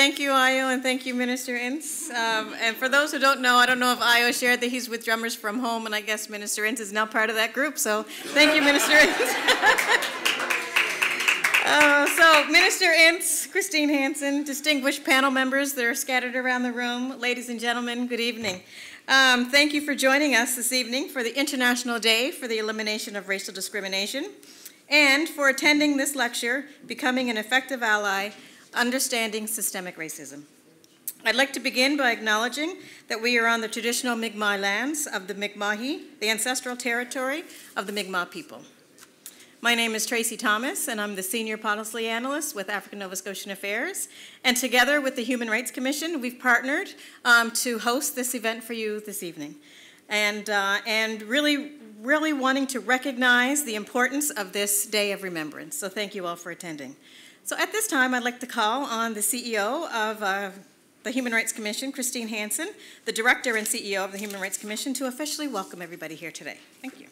Thank you, Ayo, and thank you, Minister Ince. And for those who don't know, I don't know if Ayo shared that he's with Drummers from Home, and I guess Minister Ince is now part of that group, so thank you, Minister Ince. So, Minister Ince, Christine Hansen, distinguished panel members that are scattered around the room, ladies and gentlemen, good evening. Thank you for joining us this evening for the International Day for the Elimination of Racial Discrimination, and for attending this lecture, Becoming an Effective Ally, Understanding Systemic Racism. I'd like to begin by acknowledging that we are on the traditional Mi'kmaq lands of the Mi'kmaq, the ancestral territory of the Mi'kmaq people. My name is Tracy Thomas, and I'm the Senior Policy Analyst with African Nova Scotian Affairs. And together with the Human Rights Commission, we've partnered to host this event for you this evening. And really wanting to recognize the importance of this Day of Remembrance. So thank you all for attending. So at this time, I'd like to call on the CEO of the Human Rights Commission, Christine Hansen, the Director and CEO of the Human Rights Commission, to officially welcome everybody here today. Thank you.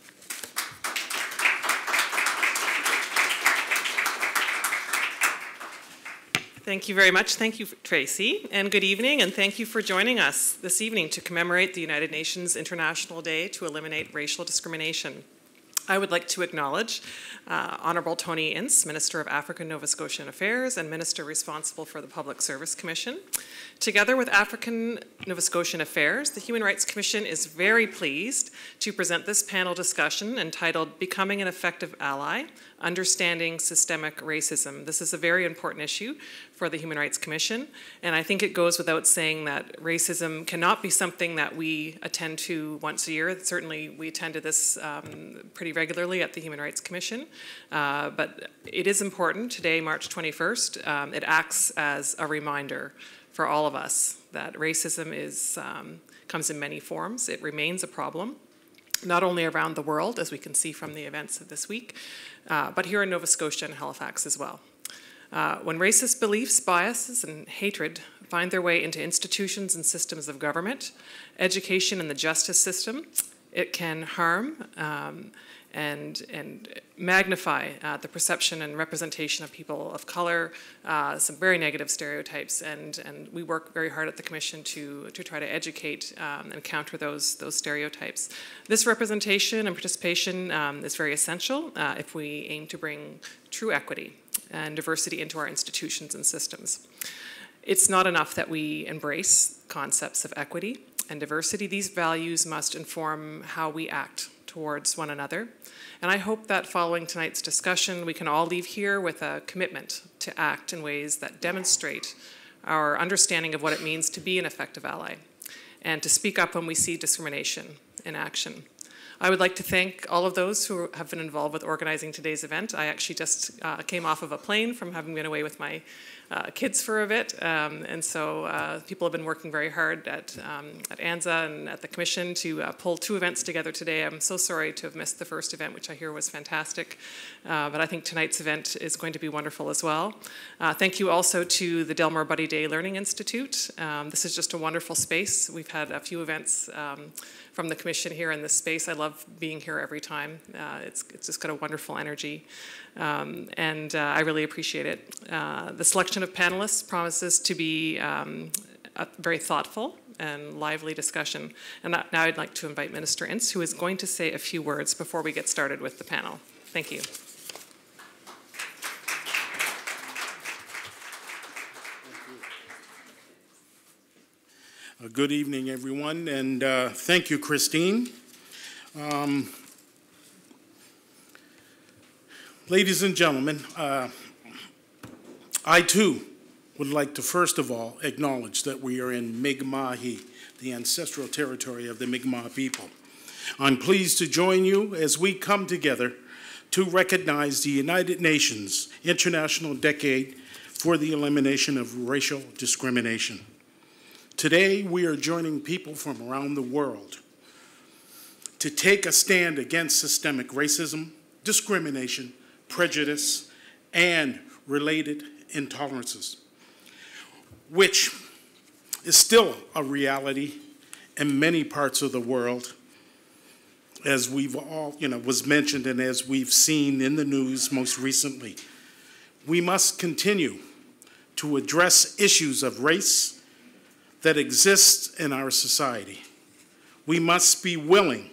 Thank you very much. Thank you, Tracy, and good evening, and thank you for joining us this evening to commemorate the United Nations International Day to Eliminate Racial Discrimination. I would like to acknowledge Honourable Tony Ince, Minister of African Nova Scotian Affairs and Minister responsible for the Public Service Commission. Together with African Nova Scotian Affairs, the Human Rights Commission is very pleased to present this panel discussion entitled Becoming an Effective Ally, Understanding Systemic Racism. This is a very important issue for the Human Rights Commission, and I think it goes without saying that racism cannot be something that we attend to once a year. Certainly we attend to this pretty regularly at the Human Rights Commission, but it is important. Today, March 21st, it acts as a reminder for all of us that racism comes in many forms. It remains a problem, not only around the world, as we can see from the events of this week, but here in Nova Scotia and Halifax as well. When racist beliefs, biases, and hatred find their way into institutions and systems of government, education, and the justice system, it can harm and magnify the perception and representation of people of color, some very negative stereotypes, and we work very hard at the Commission to try to educate and counter those stereotypes. This representation and participation is very essential if we aim to bring true equity and diversity into our institutions and systems. It's not enough that we embrace concepts of equity and diversity. These values must inform how we act towards one another. And I hope that following tonight's discussion, we can all leave here with a commitment to act in ways that demonstrate our understanding of what it means to be an effective ally and to speak up when we see discrimination in action. I would like to thank all of those who have been involved with organizing today's event. I actually just came off of a plane from having been away with my kids for a bit, and so people have been working very hard at ANZA and at the Commission to pull two events together today. I'm so sorry to have missed the first event, which I hear was fantastic, but I think tonight's event is going to be wonderful as well. Thank you also to the Delmore Buddy Day Learning Institute. This is just a wonderful space. We've had a few events from the Commission here in this space. I love being here every time. It's just got a wonderful energy, and I really appreciate it. The selection of panelists promises to be a very thoughtful and lively discussion. And now I'd like to invite Minister Ince, who is going to say a few words before we get started with the panel. Thank you. Good evening, everyone, and thank you, Christine. Ladies and gentlemen, I too would like to first of all acknowledge that we are in Mi'kmaq, the ancestral territory of the Mi'kmaq people. I'm pleased to join you as we come together to recognize the United Nations International Decade for the Elimination of Racial Discrimination. Today, we are joining people from around the world to take a stand against systemic racism, discrimination, prejudice, and related intolerances, which is still a reality in many parts of the world, as we've all, was mentioned and as we've seen in the news most recently. We must continue to address issues of race that exist in our society. We must be willing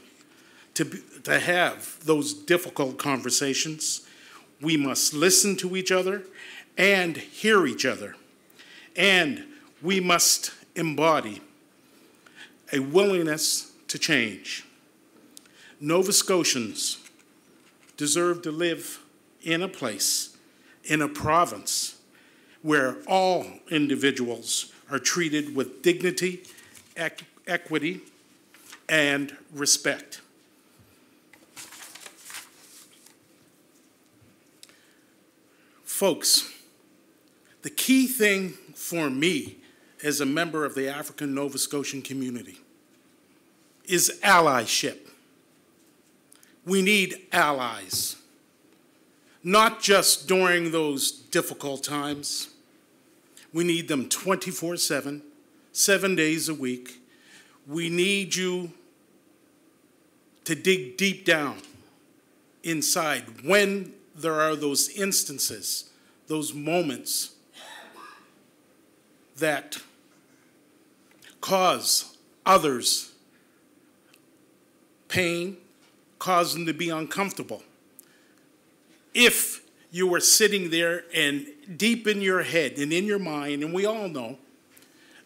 to have those difficult conversations. We must listen to each other and hear each other. And we must embody a willingness to change. Nova Scotians deserve to live in a place, in a province, where all individuals are treated with dignity, equity, and respect. Folks, the key thing for me as a member of the African Nova Scotian community is allyship. We need allies, not just during those difficult times. We need them 24/7, 7 days a week. We need you to dig deep down inside when there are those instances, those moments that cause others pain, cause them to be uncomfortable. If you were sitting there and deep in your head and in your mind, and we all know,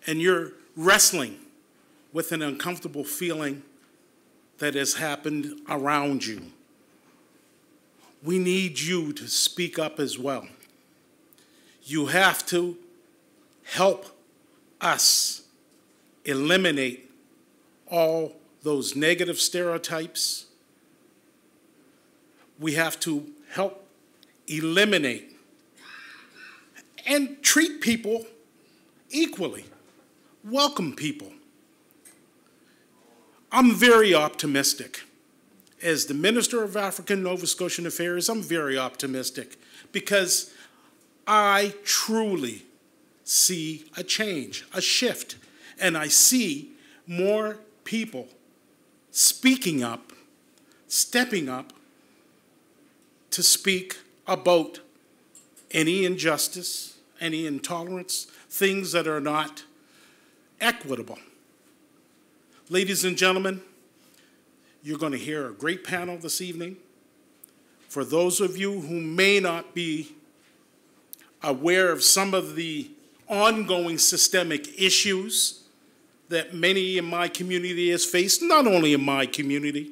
and you're wrestling with an uncomfortable feeling that has happened around you, we need you to speak up as well. You have to help us eliminate all those negative stereotypes. We have to help eliminate and treat people equally, welcome people. I'm very optimistic. As the Minister of African Nova Scotian Affairs, I'm very optimistic because I truly see a change, a shift, and I see more people speaking up, stepping up to speak about any injustice, any intolerance, things that are not equitable. Ladies and gentlemen, you're going to hear a great panel this evening. For those of you who may not be aware of some of the ongoing systemic issues that many in my community has faced, not only in my community,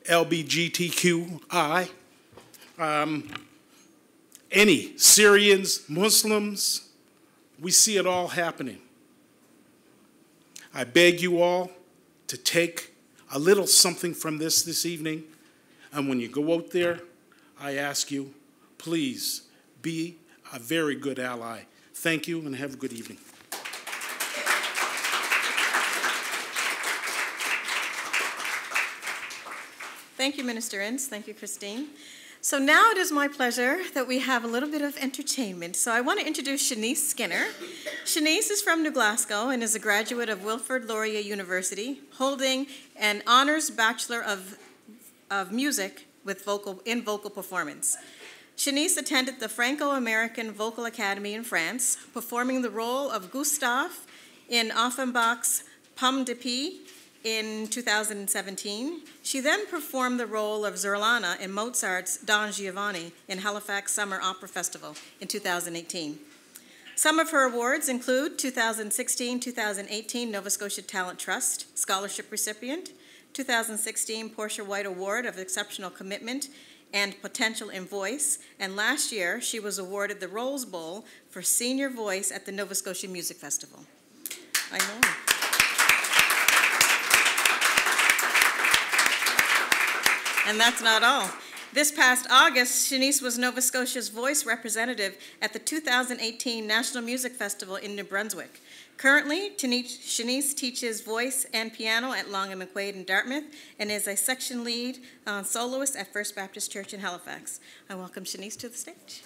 LGBTQI, any Syrians, Muslims, we see it all happening. I beg you all to take a little something from this evening, and when you go out there, I ask you, please be a very good ally. Thank you, and have a good evening. Thank you, Minister Ince. Thank you, Christine. So now it is my pleasure that we have a little bit of entertainment. So I want to introduce Shanice Skinner. Shanice is from New Glasgow and is a graduate of Wilfrid Laurier University, holding an honors Bachelor of Music in vocal performance. Shanice attended the Franco-American Vocal Academy in France, performing the role of Gustave in Offenbach's Pomme de Pie in 2017. She then performed the role of Zurlana in Mozart's Don Giovanni in Halifax Summer Opera Festival in 2018. Some of her awards include 2016-2018 Nova Scotia Talent Trust Scholarship recipient, 2016 Portia White Award of Exceptional Commitment and Potential in Voice, and last year she was awarded the Rose Bowl for Senior Voice at the Nova Scotia Music Festival. I know. And that's not all. This past August, Shanice was Nova Scotia's voice representative at the 2018 National Music Festival in New Brunswick. Currently, Shanice teaches voice and piano at Long and McQuaid in Dartmouth and is a section lead soloist at First Baptist Church in Halifax. I welcome Shanice to the stage.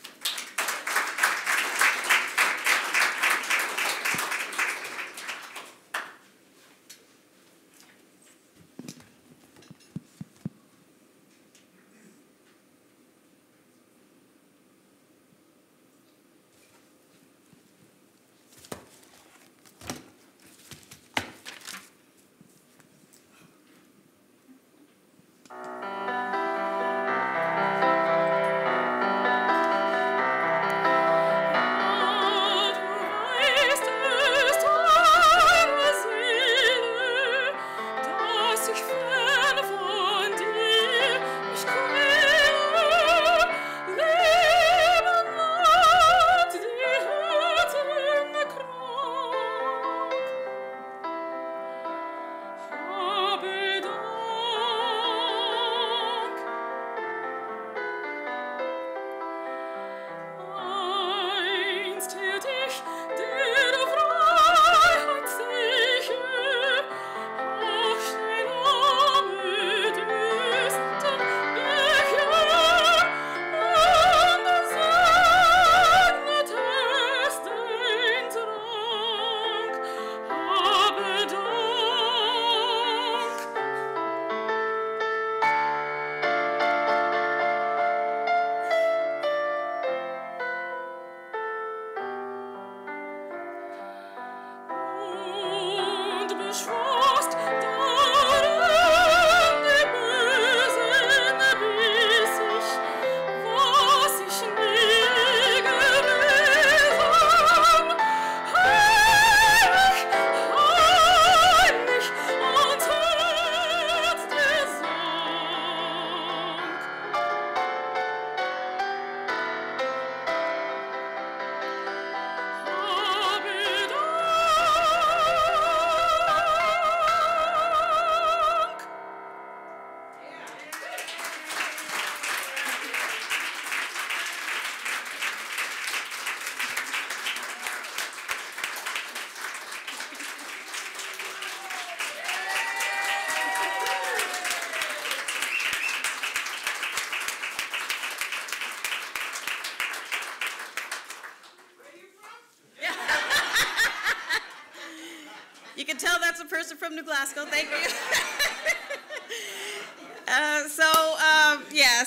tell that's a person from New Glasgow. Thank you.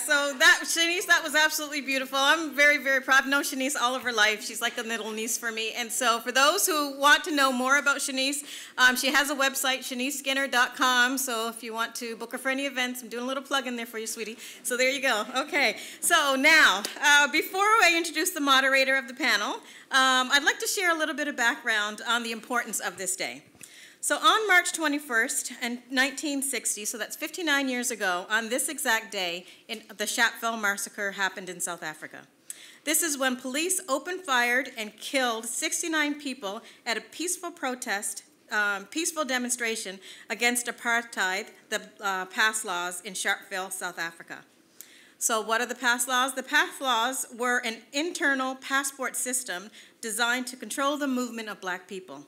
So that, Shanice, that was absolutely beautiful. I'm very, very proud. I've known Shanice all of her life. She's like a little niece for me. And so for those who want to know more about Shanice, she has a website, shaniceskinner.com. So if you want to book her for any events, I'm doing a little plug in there for you, sweetie. So there you go. Okay. So now, before I introduce the moderator of the panel, I'd like to share a little bit of background on the importance of this day. So on March 21st, in 1960, so that's 59 years ago, on this exact day, the Sharpeville massacre happened in South Africa. This is when police opened fire and killed 69 people at a peaceful protest, peaceful demonstration against apartheid, the pass laws in Sharpeville, South Africa. So what are the pass laws? The pass laws were an internal passport system designed to control the movement of black people.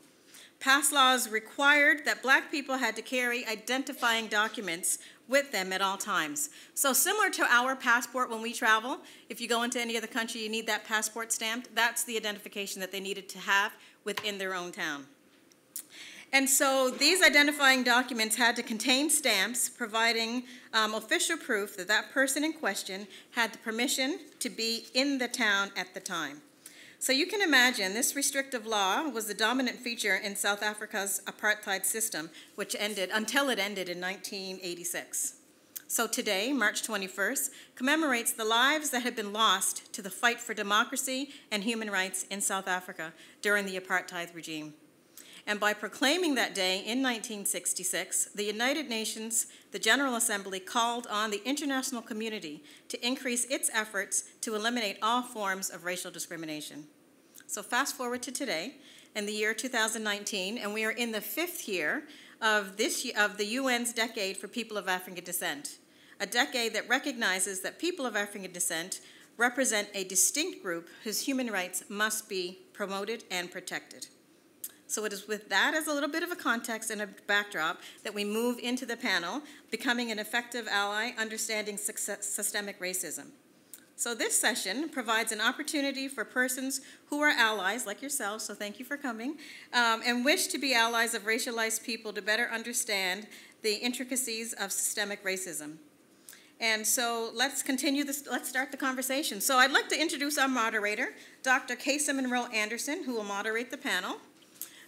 Pass laws required that black people had to carry identifying documents with them at all times. So similar to our passport when we travel, if you go into any other country, you need that passport stamped. That's the identification that they needed to have within their own town. And so these identifying documents had to contain stamps providing official proof that that person in question had the permission to be in the town at the time. So you can imagine this restrictive law was the dominant feature in South Africa's apartheid system, which ended until it ended in 1986. So today, March 21st, commemorates the lives that had been lost to the fight for democracy and human rights in South Africa during the apartheid regime. And by proclaiming that day in 1966, the United Nations, the General Assembly, called on the international community to increase its efforts to eliminate all forms of racial discrimination. So fast forward to today, in the year 2019, and we are in the 5th year of the UN's Decade for People of African Descent, a decade that recognizes that people of African descent represent a distinct group whose human rights must be promoted and protected. So it is with that as a little bit of a context and a backdrop that we move into the panel, Becoming an Effective Ally, Understanding Systemic Racism. So this session provides an opportunity for persons who are allies, like yourselves, so thank you for coming, and wish to be allies of racialized people to better understand the intricacies of systemic racism. And so let's continue this, let's start the conversation. So I'd like to introduce our moderator, Dr. Kaysa Monroe-Anderson, who will moderate the panel.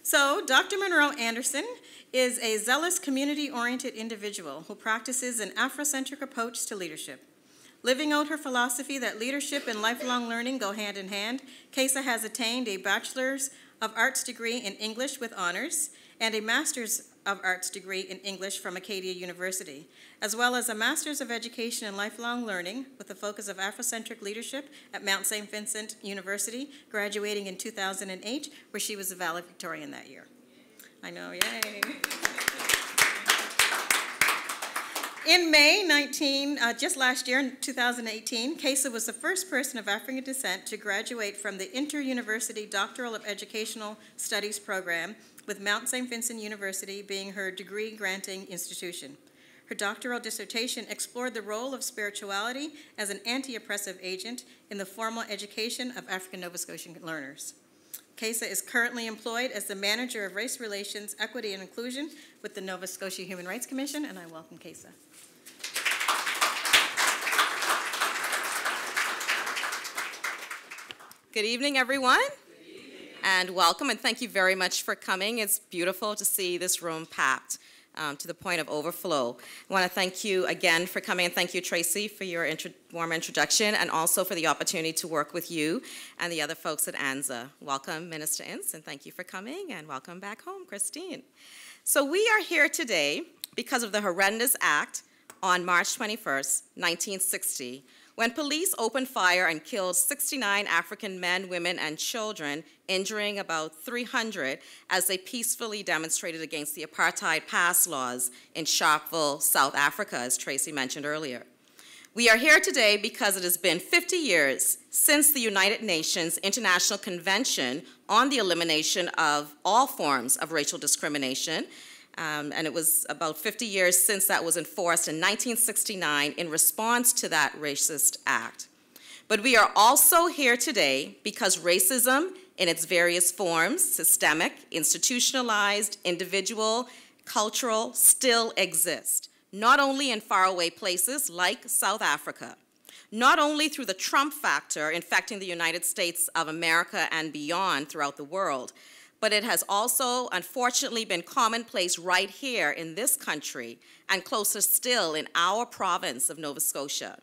So Dr. Monroe-Anderson is a zealous, community-oriented individual who practices an Afrocentric approach to leadership. Living out her philosophy that leadership and lifelong learning go hand in hand, Kaysa has attained a Bachelor's of Arts degree in English with honors and a Master's of Arts degree in English from Acadia University, as well as a Master's of Education in Lifelong Learning with a focus of Afrocentric leadership at Mount St. Vincent University, graduating in 2008, where she was a valedictorian that year. I know, yay. In May just last year, in 2018, Kaysa was the first person of African descent to graduate from the Inter-University Doctoral of Educational Studies program, with Mount St. Vincent University being her degree-granting institution. Her doctoral dissertation explored the role of spirituality as an anti-oppressive agent in the formal education of African Nova Scotian learners. Kaysa is currently employed as the Manager of Race Relations, Equity, and Inclusion with the Nova Scotia Human Rights Commission, and I welcome Kaysa. Good evening, everyone. And welcome, and thank you very much for coming. It's beautiful to see this room packed to the point of overflow. I want to thank you again for coming, and thank you, Tracy, for your warm introduction, and also for the opportunity to work with you and the other folks at ANZA. Welcome, Minister Ince, and thank you for coming, and welcome back home, Christine. So we are here today because of the horrendous act on March 21st, 1960, when police opened fire and killed 69 African men, women, and children, injuring about 300 as they peacefully demonstrated against the apartheid pass laws in Sharpeville, South Africa, as Tracy mentioned earlier. We are here today because it has been 50 years since the United Nations International Convention on the Elimination of All Forms of Racial Discrimination, and it was about 50 years since that was enforced in 1969 in response to that racist act. But we are also here today because racism in its various forms, systemic, institutionalized, individual, cultural, still exist, not only in faraway places like South Africa, not only through the Trump factor infecting the United States of America and beyond throughout the world, but it has also unfortunately been commonplace right here in this country and closer still in our province of Nova Scotia.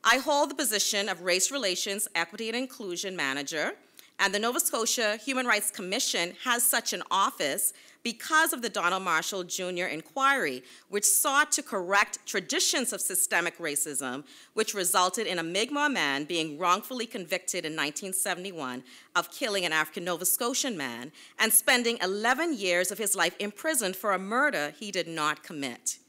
I hold the position of Race Relations, Equity and Inclusion Manager, and the Nova Scotia Human Rights Commission has such an office because of the Donald Marshall Jr. inquiry, which sought to correct traditions of systemic racism, which resulted in a Mi'kmaq man being wrongfully convicted in 1971 of killing an African Nova Scotian man and spending 11 years of his life imprisoned for a murder he did not commit.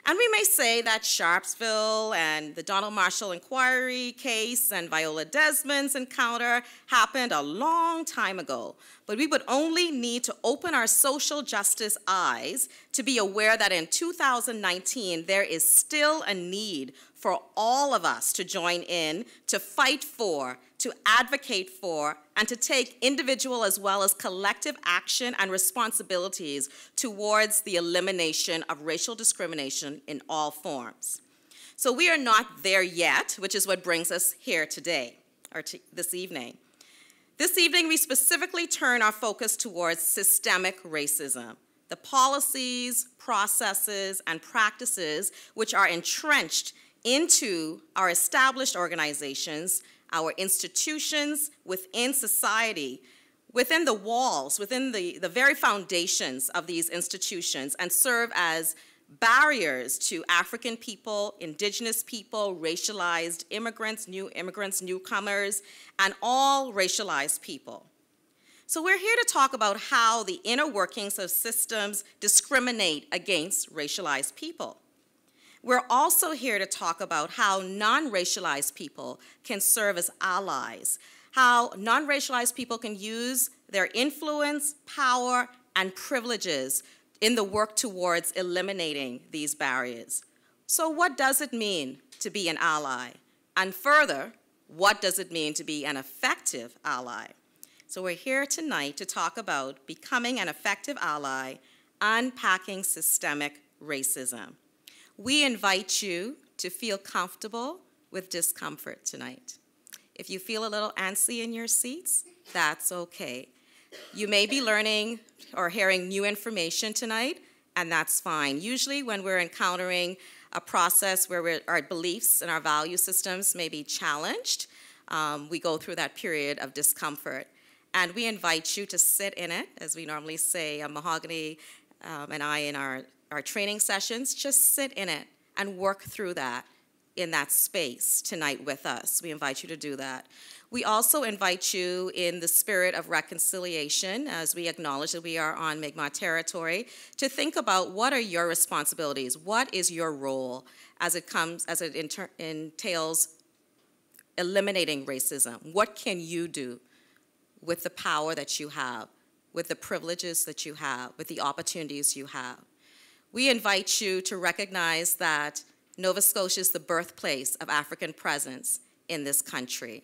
And we may say that Sharpsville and the Donald Marshall inquiry case and Viola Desmond's encounter happened a long time ago, but we would only need to open our social justice eyes to be aware that in 2019, there is still a need for all of us to join in, to fight for, to advocate for, and to take individual as well as collective action and responsibilities towards the elimination of racial discrimination in all forms. So we are not there yet, which is what brings us here today, or this evening. This evening, we specifically turn our focus towards systemic racism, the policies, processes, and practices which are entrenched into our established organizations, our institutions, within society, within the walls, within the very foundations of these institutions, and serve as barriers to African people, indigenous people, racialized immigrants, newcomers, and all racialized people. So we're here to talk about how the inner workings of systems discriminate against racialized people. We're also here to talk about how non-racialized people can serve as allies, how non-racialized people can use their influence, power, and privileges in the work towards eliminating these barriers. So what does it mean to be an ally? And further, what does it mean to be an effective ally? So we're here tonight to talk about becoming an effective ally, unpacking systemic racism. We invite you to feel comfortable with discomfort tonight. If you feel a little antsy in your seats, that's okay. You may be learning or hearing new information tonight, and that's fine. Usually when we're encountering a process where our beliefs and our value systems may be challenged, we go through that period of discomfort. And we invite you to sit in it, as we normally say, Mahogany and I in our training sessions, just sit in it and work through that in that space tonight with us. We invite you to do that. We also invite you in the spirit of reconciliation, as we acknowledge that we are on Mi'kmaq territory, to think about what are your responsibilities, what is your role as it entails eliminating racism. What can you do with the power that you have, with the privileges that you have, with the opportunities you have? We invite you to recognize that Nova Scotia is the birthplace of African presence in this country.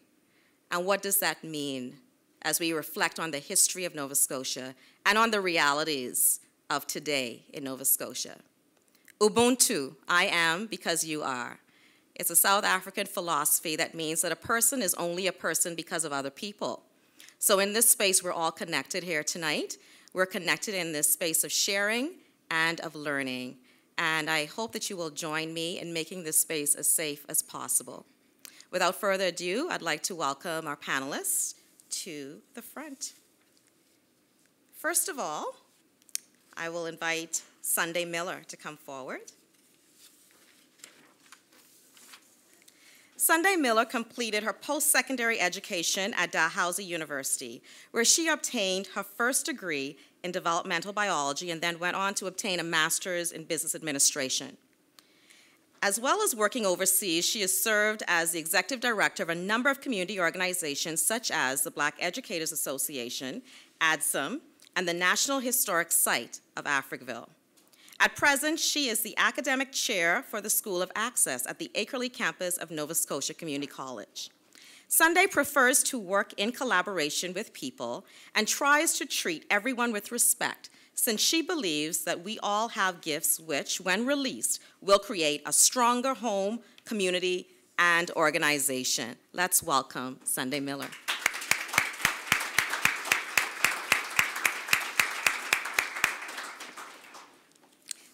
And what does that mean as we reflect on the history of Nova Scotia and on the realities of today in Nova Scotia? Ubuntu, I am because you are. It's a South African philosophy that means that a person is only a person because of other people. So in this space, we're all connected here tonight. We're connected in this space of sharing and of learning. And I hope that you will join me in making this space as safe as possible. Without further ado, I'd like to welcome our panelists to the front. First of all, I will invite Sunday Miller to come forward. Sunday Miller completed her post-secondary education at Dalhousie University, where she obtained her first degree in developmental biology and then went on to obtain a master's in business administration. As well as working overseas, she has served as the executive director of a number of community organizations such as the Black Educators Association, ADSM, and the National Historic Site of Africville. At present, she is the academic chair for the School of Access at the Akerley campus of Nova Scotia Community College. Sunday prefers to work in collaboration with people and tries to treat everyone with respect, since she believes that we all have gifts which, when released, will create a stronger home, community, and organization. Let's welcome Sunday Miller.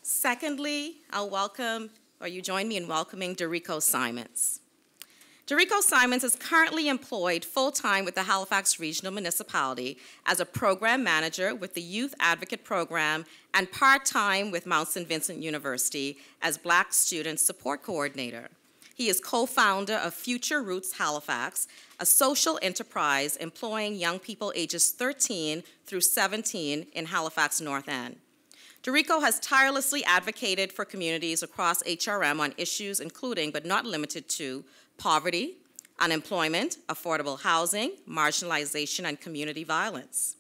Secondly, you join me in welcoming Dorico Simons. Dorico Simons is currently employed full-time with the Halifax Regional Municipality as a program manager with the Youth Advocate Program and part-time with Mount St. Vincent University as Black Student Support Coordinator. He is co-founder of Future Roots Halifax, a social enterprise employing young people ages 13 through 17 in Halifax North End. Dorico has tirelessly advocated for communities across HRM on issues including, but not limited to, poverty, unemployment, affordable housing, marginalization, and community violence.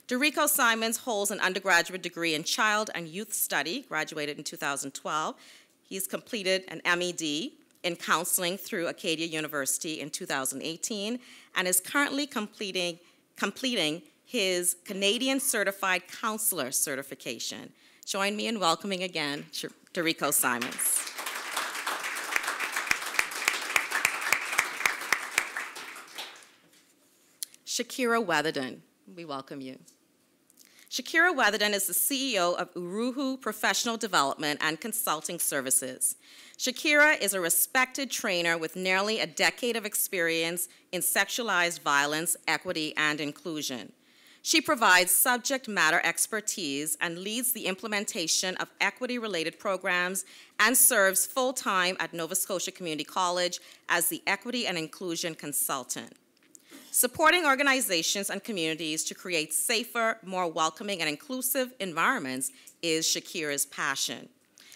Dorico Simons holds an undergraduate degree in Child and Youth Study, graduated in 2012. He's completed an MED in counseling through Acadia University in 2018 and is currently completing his Canadian Certified Counselor certification. Join me in welcoming again Dorico Simons. Shakira Weatherden, we welcome you. Shakira Weatherden is the CEO of Uruhu Professional Development and Consulting Services. Shakira is a respected trainer with nearly a decade of experience in sexualized violence, equity, and inclusion. She provides subject matter expertise and leads the implementation of equity-related programs and serves full-time at Nova Scotia Community College as the Equity and Inclusion Consultant. Supporting organizations and communities to create safer, more welcoming, and inclusive environments is Shakira's passion.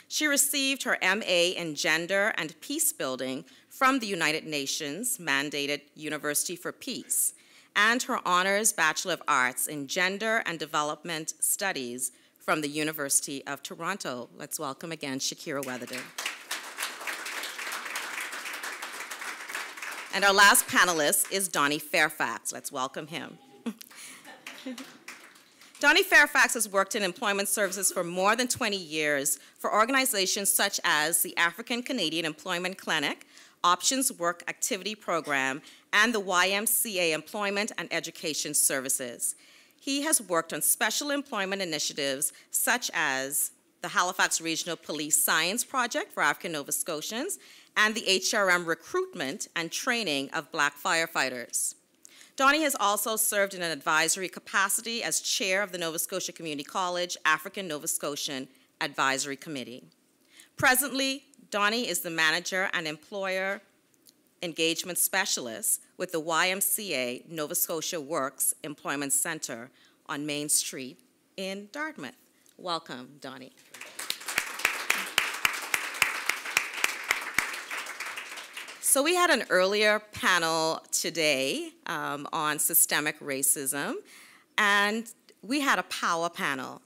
She received her MA in Gender and Peace Building from the United Nations mandated University for Peace, and her honors Bachelor of Arts in Gender and Development Studies from the University of Toronto. Let's welcome again Shakira Weatherden. And our last panelist is Donnie Fairfax. Let's welcome him. Donnie Fairfax has worked in employment services for more than 20 years for organizations such as the African Canadian Employment Clinic, Options Work Activity Program, and the YMCA Employment and Education Services. He has worked on special employment initiatives such as the Halifax Regional Police Science Project for African Nova Scotians and the HRM recruitment and training of Black firefighters. Donnie has also served in an advisory capacity as chair of the Nova Scotia Community College African Nova Scotian Advisory Committee. Presently, Donnie is the manager and employer engagement specialist with the YMCA Nova Scotia Works Employment Center on Main Street in Dartmouth. Welcome, Donnie. So we had an earlier panel today on systemic racism, and we had a power panel.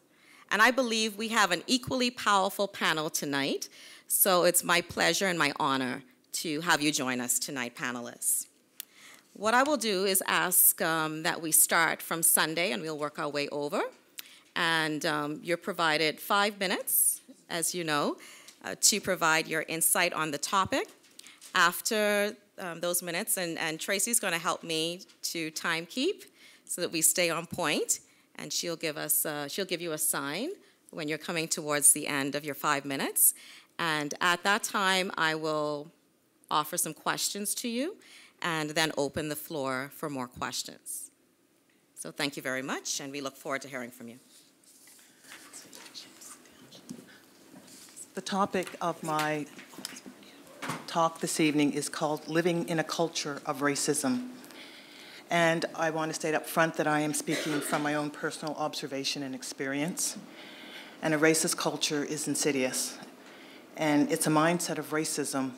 And I believe we have an equally powerful panel tonight, so it's my pleasure and my honor to have you join us tonight, panelists. What I will do is ask that we start from Sunday, and we'll work our way over. And you're provided 5 minutes, as you know, to provide your insight on the topic. After those minutes, and Tracy's going to help me to time keep so that we stay on point, and she'll give you a sign when you're coming towards the end of your 5 minutes. And at that time, I will offer some questions to you and then open the floor for more questions. So thank you very much, and we look forward to hearing from you. The topic of my talk this evening is called Living in a Culture of Racism. And I want to state up front that I am speaking from my own personal observation and experience. And a racist culture is insidious. And it's a mindset of racism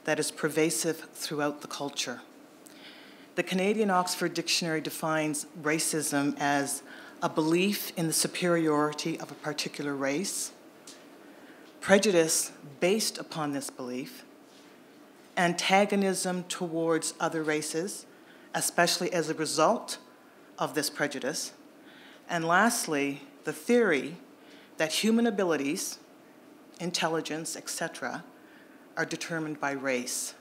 that is pervasive throughout the culture. The Canadian Oxford Dictionary defines racism as a belief in the superiority of a particular race, prejudice based upon this belief, antagonism towards other races, especially as a result of this prejudice, and lastly, the theory that human abilities, intelligence, etc., are determined by race.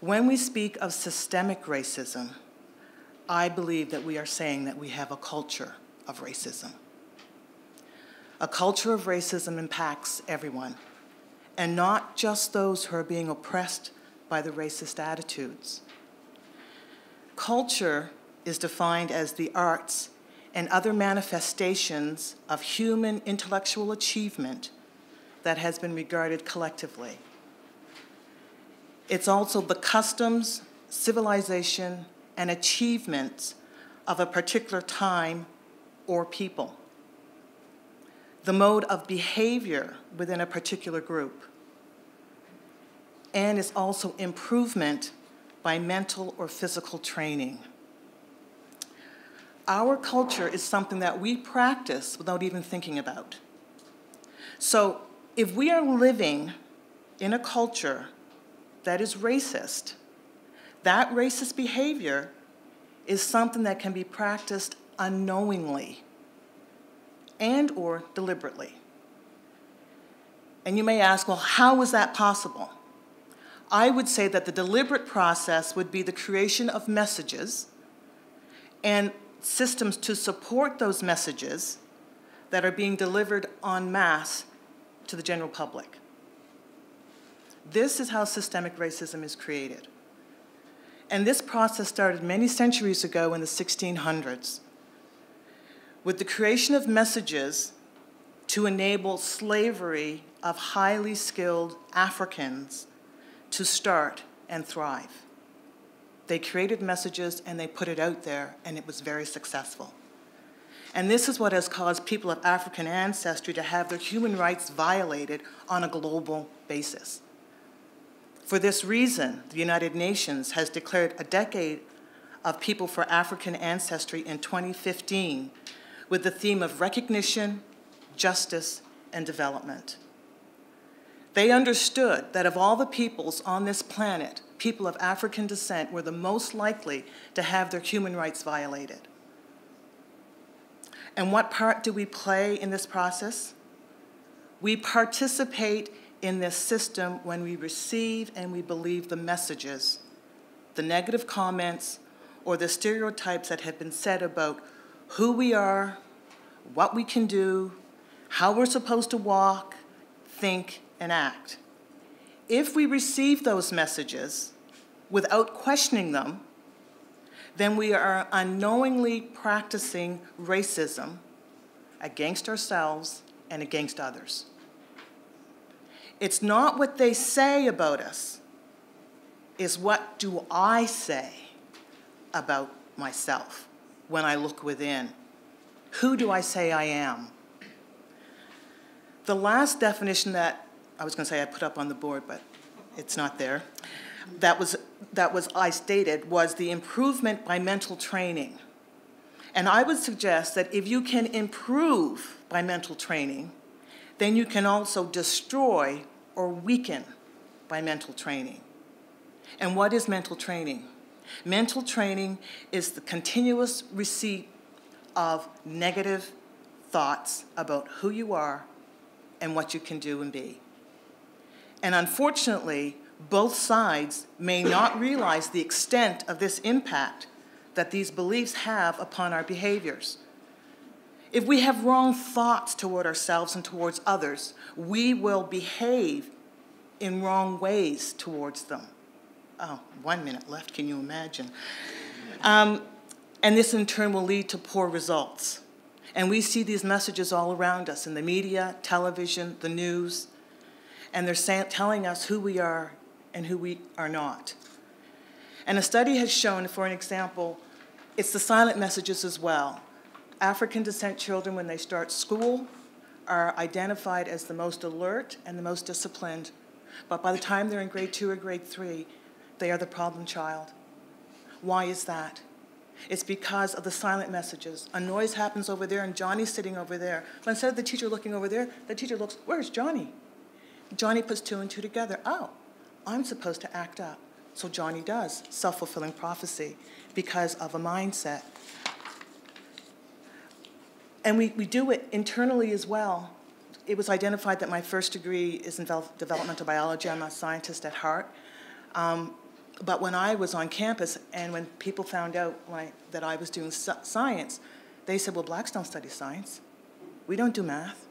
When we speak of systemic racism, I believe that we are saying that we have a culture of racism. A culture of racism impacts everyone, and not just those who are being oppressed by the racist attitudes. Culture is defined as the arts and other manifestations of human intellectual achievement that has been regarded collectively. It's also the customs, civilization, and achievements of a particular time or people. The mode of behavior within a particular group. And it's also improvement by mental or physical training. Our culture is something that we practice without even thinking about. So if we are living in a culture that is racist, that racist behavior is something that can be practiced unknowingly and or deliberately. And you may ask, well, how is that possible? I would say that the deliberate process would be the creation of messages and systems to support those messages that are being delivered en masse to the general public. This is how systemic racism is created. And this process started many centuries ago in the 1600s with the creation of messages to enable slavery of highly skilled Africans to start and thrive. They created messages and they put it out there, and it was very successful. And this is what has caused people of African ancestry to have their human rights violated on a global basis. For this reason, the United Nations has declared a decade of people for African ancestry in 2015 with the theme of recognition, justice, and development. They understood that of all the peoples on this planet, people of African descent were the most likely to have their human rights violated. And what part do we play in this process? We participate in this system when we receive and we believe the messages, the negative comments, or the stereotypes that have been said about who we are, what we can do, how we're supposed to walk, think, and act. If we receive those messages without questioning them, then we are unknowingly practicing racism against ourselves and against others. It's not what they say about us, it's what do I say about myself when I look within. Who do I say I am? The last definition that I was going to say I put up on the board, but it's not there, that was I stated was the improvement by mental training. And I would suggest that if you can improve by mental training, then you can also destroy or weaken by mental training. And what is mental training? Mental training is the continuous receipt of negative thoughts about who you are and what you can do and be. And unfortunately, both sides may not realize the extent of this impact that these beliefs have upon our behaviors. If we have wrong thoughts toward ourselves and towards others, we will behave in wrong ways towards them. Oh, 1 minute left, can you imagine? And this in turn will lead to poor results. And we see these messages all around us in the media, television, the news, and they're telling us who we are and who we are not. And a study has shown, for an example, it's the silent messages as well. African descent children, when they start school, are identified as the most alert and the most disciplined. But by the time they're in grade 2 or grade 3, they are the problem child. Why is that? It's because of the silent messages. A noise happens over there and Johnny's sitting over there. But instead of the teacher looking over there, the teacher looks, where's Johnny? Johnny puts 2 and 2 together. Oh, I'm supposed to act up. So Johnny does, self-fulfilling prophecy, because of a mindset. And we do it internally as well. It was identified that my first degree is in developmental biology. I'm a scientist at heart. But when I was on campus and when people found out that I was doing science, they said, well, blacks don't study science. We don't do math.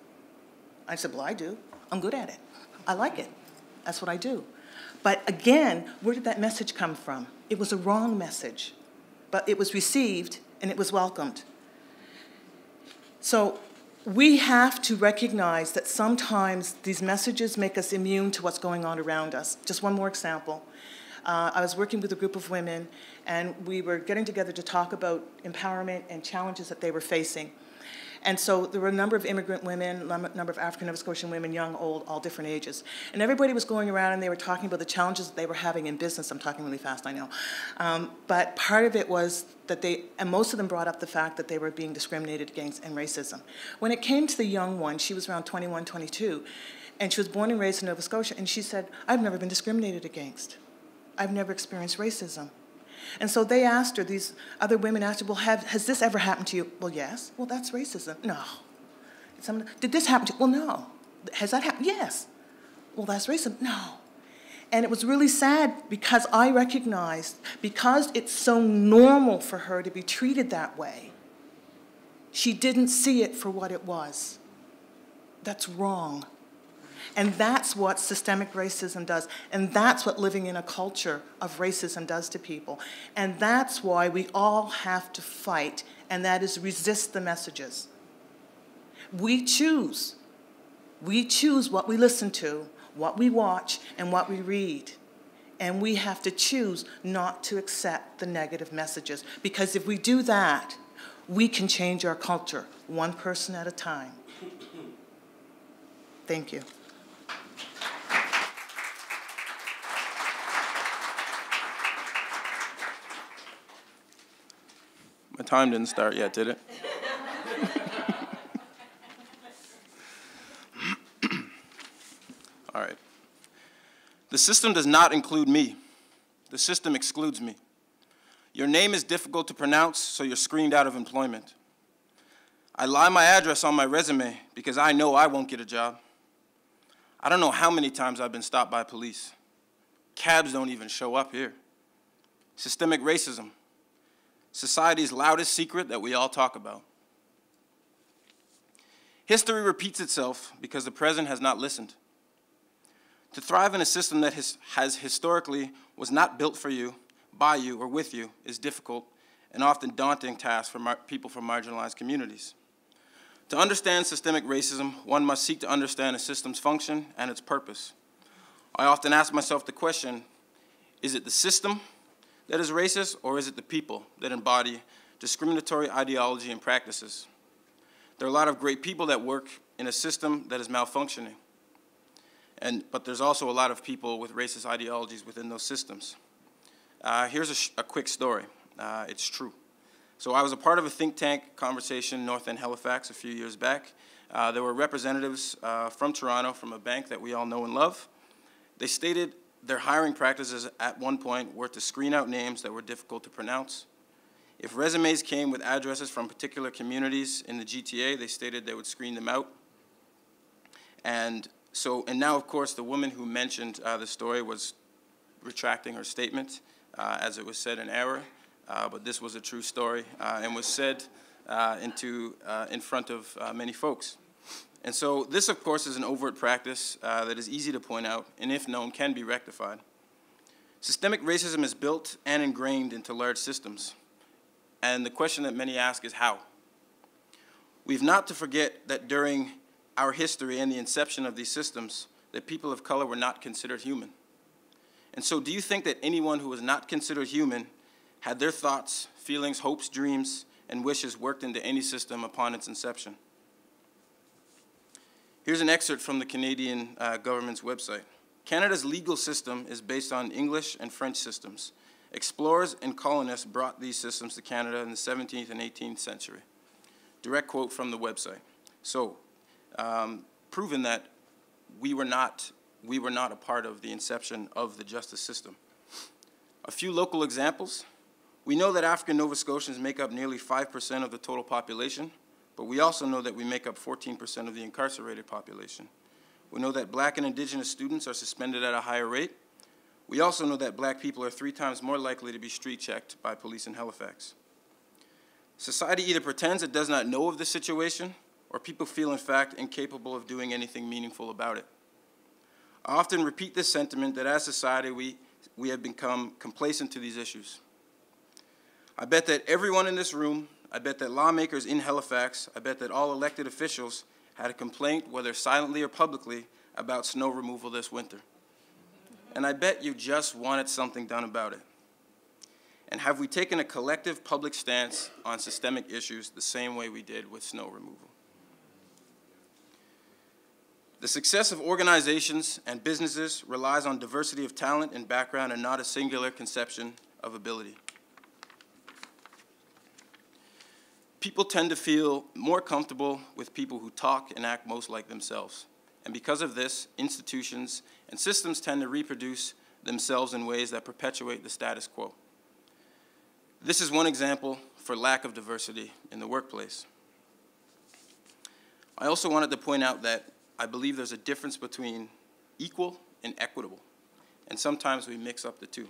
I said, well, I do. I'm good at it. I like it. That's what I do. But again, where did that message come from? It was a wrong message, but it was received and it was welcomed. So we have to recognize that sometimes these messages make us immune to what's going on around us. Just one more example. I was working with a group of women, and we were getting together to talk about empowerment and challenges that they were facing. And so there were a number of immigrant women, a number of African Nova Scotian women, young, old, all different ages. And everybody was going around and they were talking about the challenges that they were having in business. I'm talking really fast, I know. But part of it was that and most of them brought up the fact that they were being discriminated against and racism. When it came to the young one, she was around 21, 22, and she was born and raised in Nova Scotia, and she said, I've never been discriminated against. I've never experienced racism. And so they asked her, these other women asked her, well, has this ever happened to you? Well, yes. Well, that's racism. No. Did this happen to you? Well, no. Has that happened? Yes. Well, that's racism. No. And it was really sad because I recognized, because it's so normal for her to be treated that way, she didn't see it for what it was. That's wrong. And that's what systemic racism does. And that's what living in a culture of racism does to people. And that's why we all have to fight, and that is resist the messages. We choose. We choose what we listen to, what we watch, and what we read. And we have to choose not to accept the negative messages. Because if we do that, we can change our culture, one person at a time. Thank you. My time didn't start yet, did it? All right. The system does not include me. The system excludes me. Your name is difficult to pronounce, so you're screened out of employment. I lie my address on my resume because I know I won't get a job. I don't know how many times I've been stopped by police. Cabs don't even show up here. Systemic racism. Society's loudest secret that we all talk about. History repeats itself because the present has not listened. To thrive in a system that has historically was not built for you, by you, or with you is difficult and often daunting task for people from marginalized communities. To understand systemic racism, one must seek to understand a system's function and its purpose. I often ask myself the question, is it the system that is racist, or is it the people that embody discriminatory ideology and practices? There are a lot of great people that work in a system that is malfunctioning, but there's also a lot of people with racist ideologies within those systems. Here's a quick story. It's true. So I was a part of a think tank conversation North End Halifax a few years back. There were representatives from Toronto, from a bank that we all know and love. They stated their hiring practices at one point were to screen out names that were difficult to pronounce. If resumes came with addresses from particular communities in the GTA, they stated they would screen them out. And now, of course, the woman who mentioned the story was retracting her statement, as it was said in error. But this was a true story and was said in front of many folks. And so this, of course, is an overt practice that is easy to point out and, if known, can be rectified. Systemic racism is built and ingrained into large systems. And the question that many ask is how? We've not to forget that during our history and the inception of these systems, that people of color were not considered human. And so do you think that anyone who was not considered human had their thoughts, feelings, hopes, dreams, and wishes worked into any system upon its inception? Here's an excerpt from the Canadian government's website. Canada's legal system is based on English and French systems. Explorers and colonists brought these systems to Canada in the 17th and 18th century. Direct quote from the website. So, proving that we we were not a part of the inception of the justice system. A few local examples. We know that African Nova Scotians make up nearly 5% of the total population, but we also know that we make up 14% of the incarcerated population. We know that Black and Indigenous students are suspended at a higher rate. We also know that Black people are 3 times more likely to be street checked by police in Halifax. Society either pretends it does not know of the situation, or people feel, in fact, incapable of doing anything meaningful about it. I often repeat this sentiment that as society, we have become complacent to these issues. I bet that everyone in this room, I bet that lawmakers in Halifax, I bet that all elected officials had a complaint, whether silently or publicly, about snow removal this winter. And I bet you just wanted something done about it. And have we taken a collective public stance on systemic issues the same way we did with snow removal? The success of organizations and businesses relies on diversity of talent and background and not a singular conception of ability. People tend to feel more comfortable with people who talk and act most like themselves. And because of this, institutions and systems tend to reproduce themselves in ways that perpetuate the status quo. This is one example for lack of diversity in the workplace. I also wanted to point out that I believe there's a difference between equal and equitable, and sometimes we mix up the two.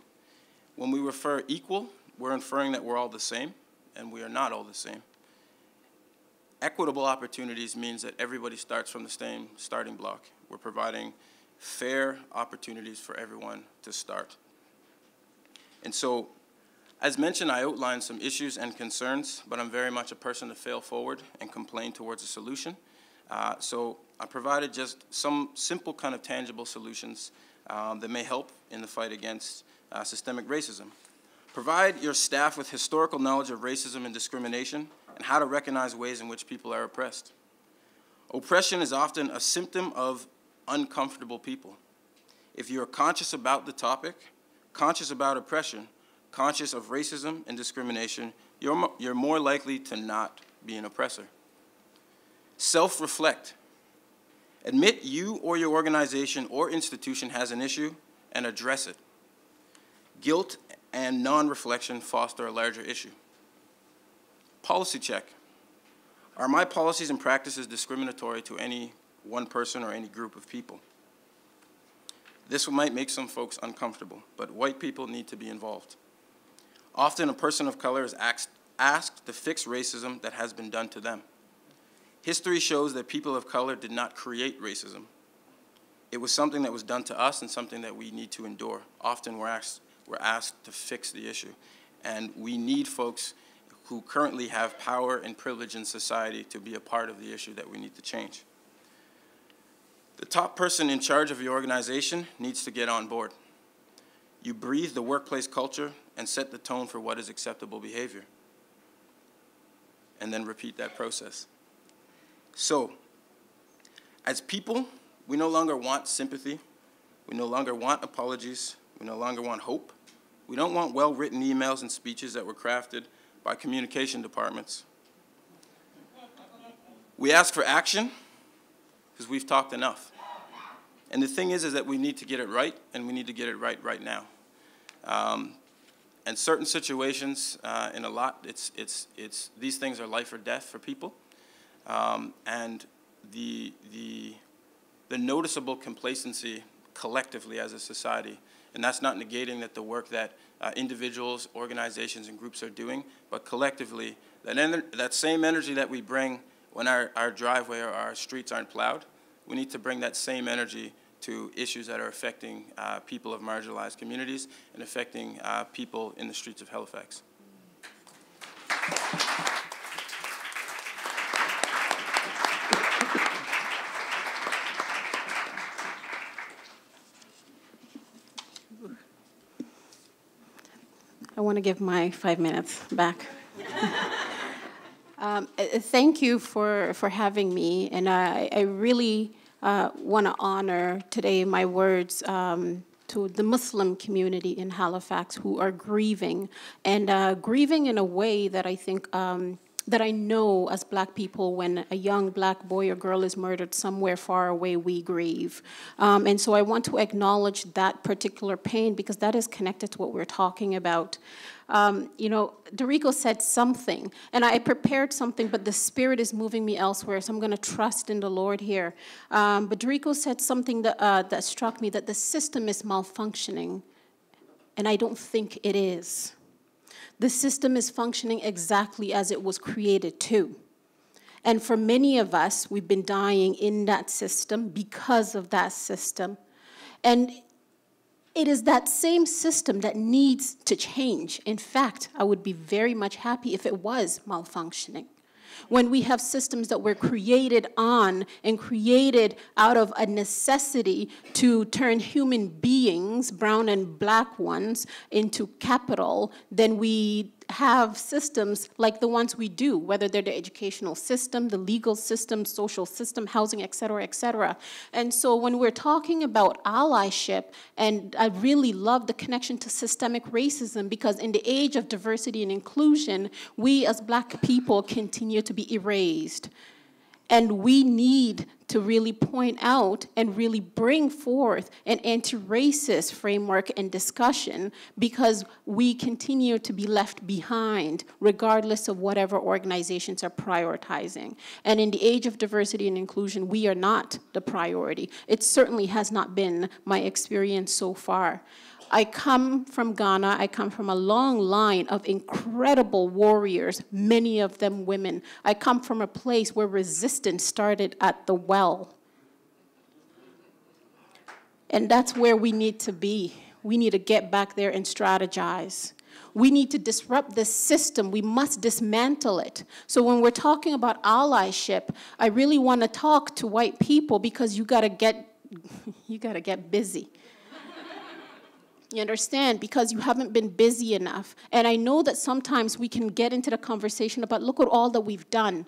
When we refer equal, we're inferring that we're all the same, and we are not all the same. Equitable opportunities means that everybody starts from the same starting block. We're providing fair opportunities for everyone to start. And so, as mentioned, I outlined some issues and concerns, but I'm very much a person to fail forward and complain towards a solution. So I provided just some simple kind of tangible solutions that may help in the fight against systemic racism. Provide your staff with historical knowledge of racism and discrimination and how to recognize ways in which people are oppressed. Oppression is often a symptom of uncomfortable people. If you're conscious about the topic, conscious about oppression, conscious of racism and discrimination, you're more likely to not be an oppressor. Self-reflect. Admit you or your organization or institution has an issue and address it. Guilt and non-reflection foster a larger issue. Policy check. Are my policies and practices discriminatory to any one person or any group of people? This might make some folks uncomfortable, but white people need to be involved. Often a person of color is asked to fix racism that has been done to them. History shows that people of color did not create racism. It was something that was done to us and something that we need to endure. Often we're asked to fix the issue. And we need folks who currently have power and privilege in society to be a part of the issue that we need to change. The top person in charge of your organization needs to get on board. You breathe the workplace culture and set the tone for what is acceptable behavior. And then repeat that process. So, as people, we no longer want sympathy. We no longer want apologies. We no longer want hope. We don't want well-written emails and speeches that were crafted by communication departments. We ask for action because we've talked enough. And the thing is that we need to get it right, and we need to get it right now. And certain situations, in a lot, these things are life or death for people. And the noticeable complacency collectively as a society, and that's not negating that the work that individuals, organizations, and groups are doing, but collectively, that same energy that we bring when our driveway or our streets aren't plowed, we need to bring that same energy to issues that are affecting people of marginalized communities and affecting people in the streets of Halifax. I want to give my 5 minutes back. Thank you for having me, and I really want to honor today my words to the Muslim community in Halifax who are grieving, and grieving in a way that I think that I know as Black people, when a young Black boy or girl is murdered somewhere far away, we grieve. And so I want to acknowledge that particular pain because that is connected to what we're talking about. You know, Dorico said something, and I prepared something, but the Spirit is moving me elsewhere, so I'm going to trust in the Lord here. But Dorico said something that, that struck me, that the system is malfunctioning, and I don't think it is. The system is functioning exactly as it was created to. And for many of us, we've been dying in that system because of that system. And it is that same system that needs to change. In fact, I would be very much happy if it was malfunctioning. When we have systems that were created on and created out of a necessity to turn human beings, brown and Black ones, into capital, then we have systems like the ones we do, whether they're the educational system, the legal system, social system, housing, et cetera, et cetera. And so when we're talking about allyship, and I really love the connection to systemic racism, because in the age of diversity and inclusion, we as Black people continue to be erased. And we need to really point out and really bring forth an anti-racist framework and discussion, because we continue to be left behind regardless of whatever organizations are prioritizing. And in the age of diversity and inclusion, we are not the priority. It certainly has not been my experience so far. I come from Ghana. I come from a long line of incredible warriors, many of them women. I come from a place where resistance started at the well. And that's where we need to be. We need to get back there and strategize. We need to disrupt this system. We must dismantle it. So when we're talking about allyship, I really want to talk to white people, because you gotta get busy. You understand? Because you haven't been busy enough. And I know that sometimes we can get into the conversation about, look at all that we've done.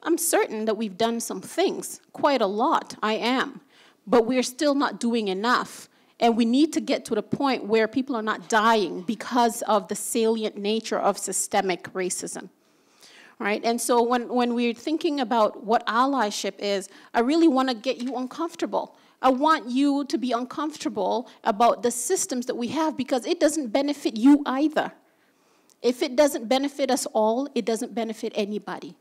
I'm certain that we've done some things, quite a lot, I am. But we're still not doing enough. And we need to get to the point where people are not dying because of the salient nature of systemic racism. Right? And so when we're thinking about what allyship is, I really want to get you uncomfortable. I want you to be uncomfortable about the systems that we have, because it doesn't benefit you either. If it doesn't benefit us all, it doesn't benefit anybody.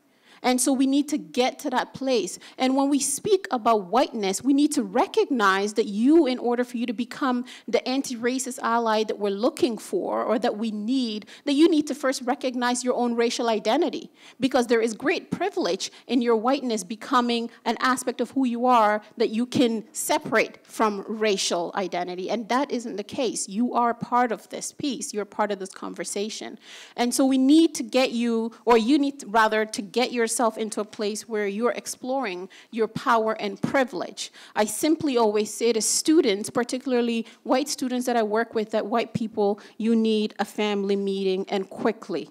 And so we need to get to that place. And when we speak about whiteness, we need to recognize that you, in order for you to become the anti-racist ally that we're looking for, or that we need, that you need to first recognize your own racial identity. Because there is great privilege in your whiteness becoming an aspect of who you are that you can separate from racial identity. And that isn't the case. You are part of this piece. You're part of this conversation. And so we need to get you, or you need to, rather, to get yourself into a place where you're exploring your power and privilege. I simply always say to students, particularly white students that I work with, that white people, you need a family meeting, and quickly.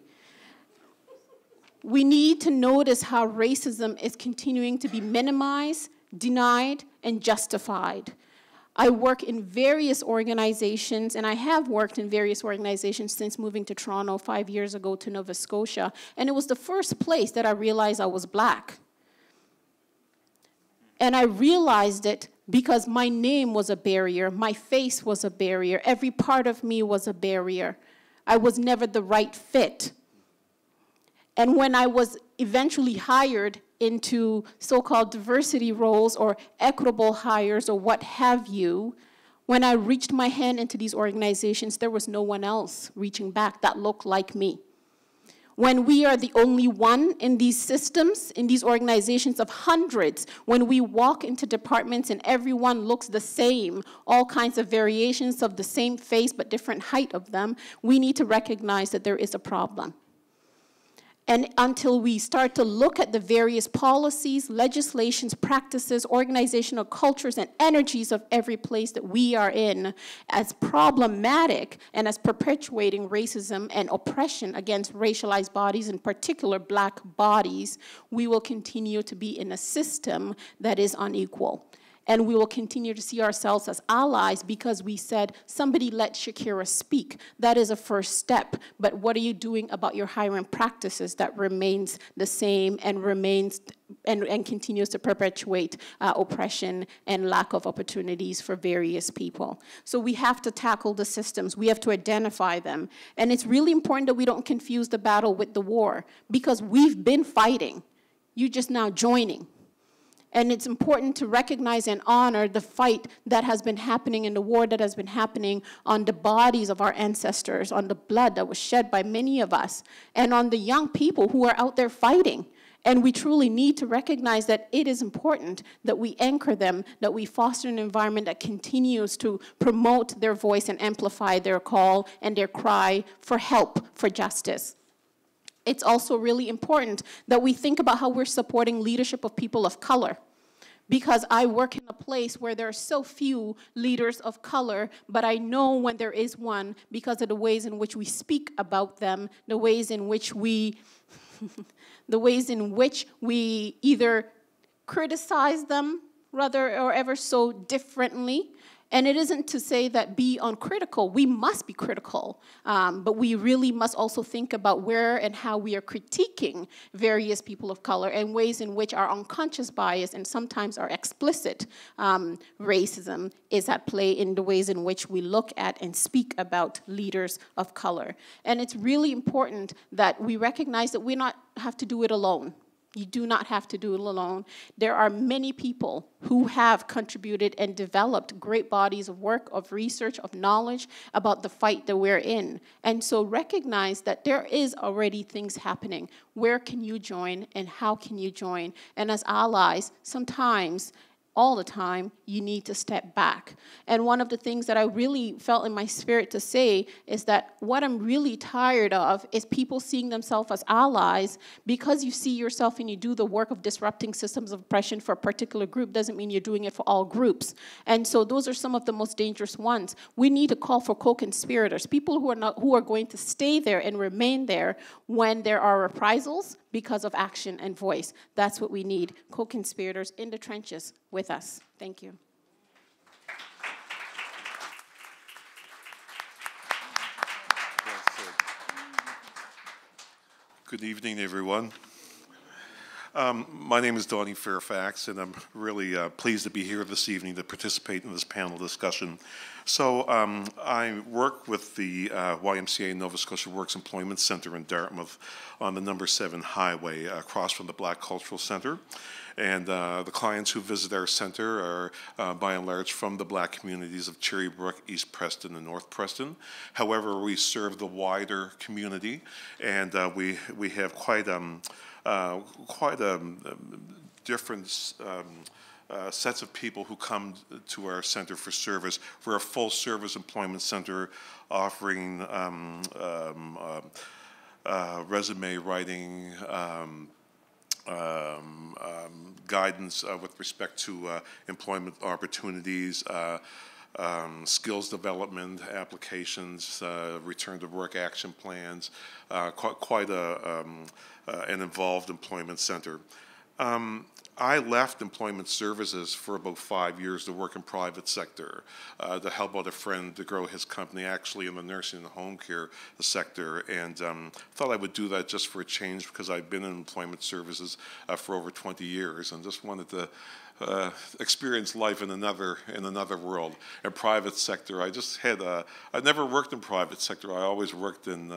We need to notice how racism is continuing to be minimized, denied, and justified. I work in various organizations, and I have worked in various organizations since moving to Toronto 5 years ago to Nova Scotia, and it was the first place that I realized I was Black. And I realized it because my name was a barrier, my face was a barrier, every part of me was a barrier. I was never the right fit. And when I was eventually hired into so-called diversity roles or equitable hires or what have you, when I reached my hand into these organizations, there was no one else reaching back that looked like me. When we are the only one in these systems, in these organizations of hundreds, when we walk into departments and everyone looks the same, all kinds of variations of the same face but different height of them, we need to recognize that there is a problem. And until we start to look at the various policies, legislations, practices, organizational cultures, and energies of every place that we are in as problematic and as perpetuating racism and oppression against racialized bodies, in particular Black bodies, we will continue to be in a system that is unequal. And we will continue to see ourselves as allies because we said, somebody let Shakira speak. That is a first step. But what are you doing about your hiring practices that remains the same and remains and continues to perpetuate oppression and lack of opportunities for various people? So we have to tackle the systems. We have to identify them. And it's really important that we don't confuse the battle with the war, because we've been fighting. You're just now joining. And it's important to recognize and honor the fight that has been happening and the war that has been happening on the bodies of our ancestors, on the blood that was shed by many of us, and on the young people who are out there fighting. And we truly need to recognize that it is important that we anchor them, that we foster an environment that continues to promote their voice and amplify their call and their cry for help, for justice. It's also really important that we think about how we're supporting leadership of people of color. Because I work in a place where there are so few leaders of color, but I know when there is one because of the ways in which we speak about them, the ways in which we either criticize them rather or ever so differently. And it isn't to say that be uncritical. We must be critical, but we really must also think about where and how we are critiquing various people of color and ways in which our unconscious bias and sometimes our explicit racism is at play in the ways in which we look at and speak about leaders of color. And it's really important that we recognize that we not have to do it alone. You do not have to do it alone. There are many people who have contributed and developed great bodies of work, of research, of knowledge about the fight that we're in. And so recognize that there is already things happening. Where can you join and how can you join? And as allies, sometimes, all the time, you need to step back. And one of the things that I really felt in my spirit to say is that what I'm really tired of is people seeing themselves as allies. Because you see yourself and you do the work of disrupting systems of oppression for a particular group doesn't mean you're doing it for all groups. And so those are some of the most dangerous ones. We need to call for co-conspirators, people who are going to stay there and remain there when there are reprisals because of action and voice. That's what we need, co-conspirators in the trenches with us. Thank you. Good evening, everyone. My name is Donnie Fairfax, and I'm really pleased to be here this evening to participate in this panel discussion. So I work with the YMCA Nova Scotia Works Employment Center in Dartmouth on the number 7 highway across from the Black Cultural Center. And the clients who visit our center are by and large from the Black communities of Cherrybrook, East Preston, and North Preston. However, we serve the wider community, and we have quite different sets of people who come to our center for service. We're a full-service employment center offering resume writing, guidance with respect to employment opportunities, skills development applications, return to work action plans, quite an involved employment center. I left employment services for about 5 years to work in private sector, to help out a friend to grow his company, actually in the nursing and home care sector, and thought I would do that just for a change because I'd been in employment services for over 20 years and just wanted to experience life in another world. In private sector, I never worked in private sector. I always worked in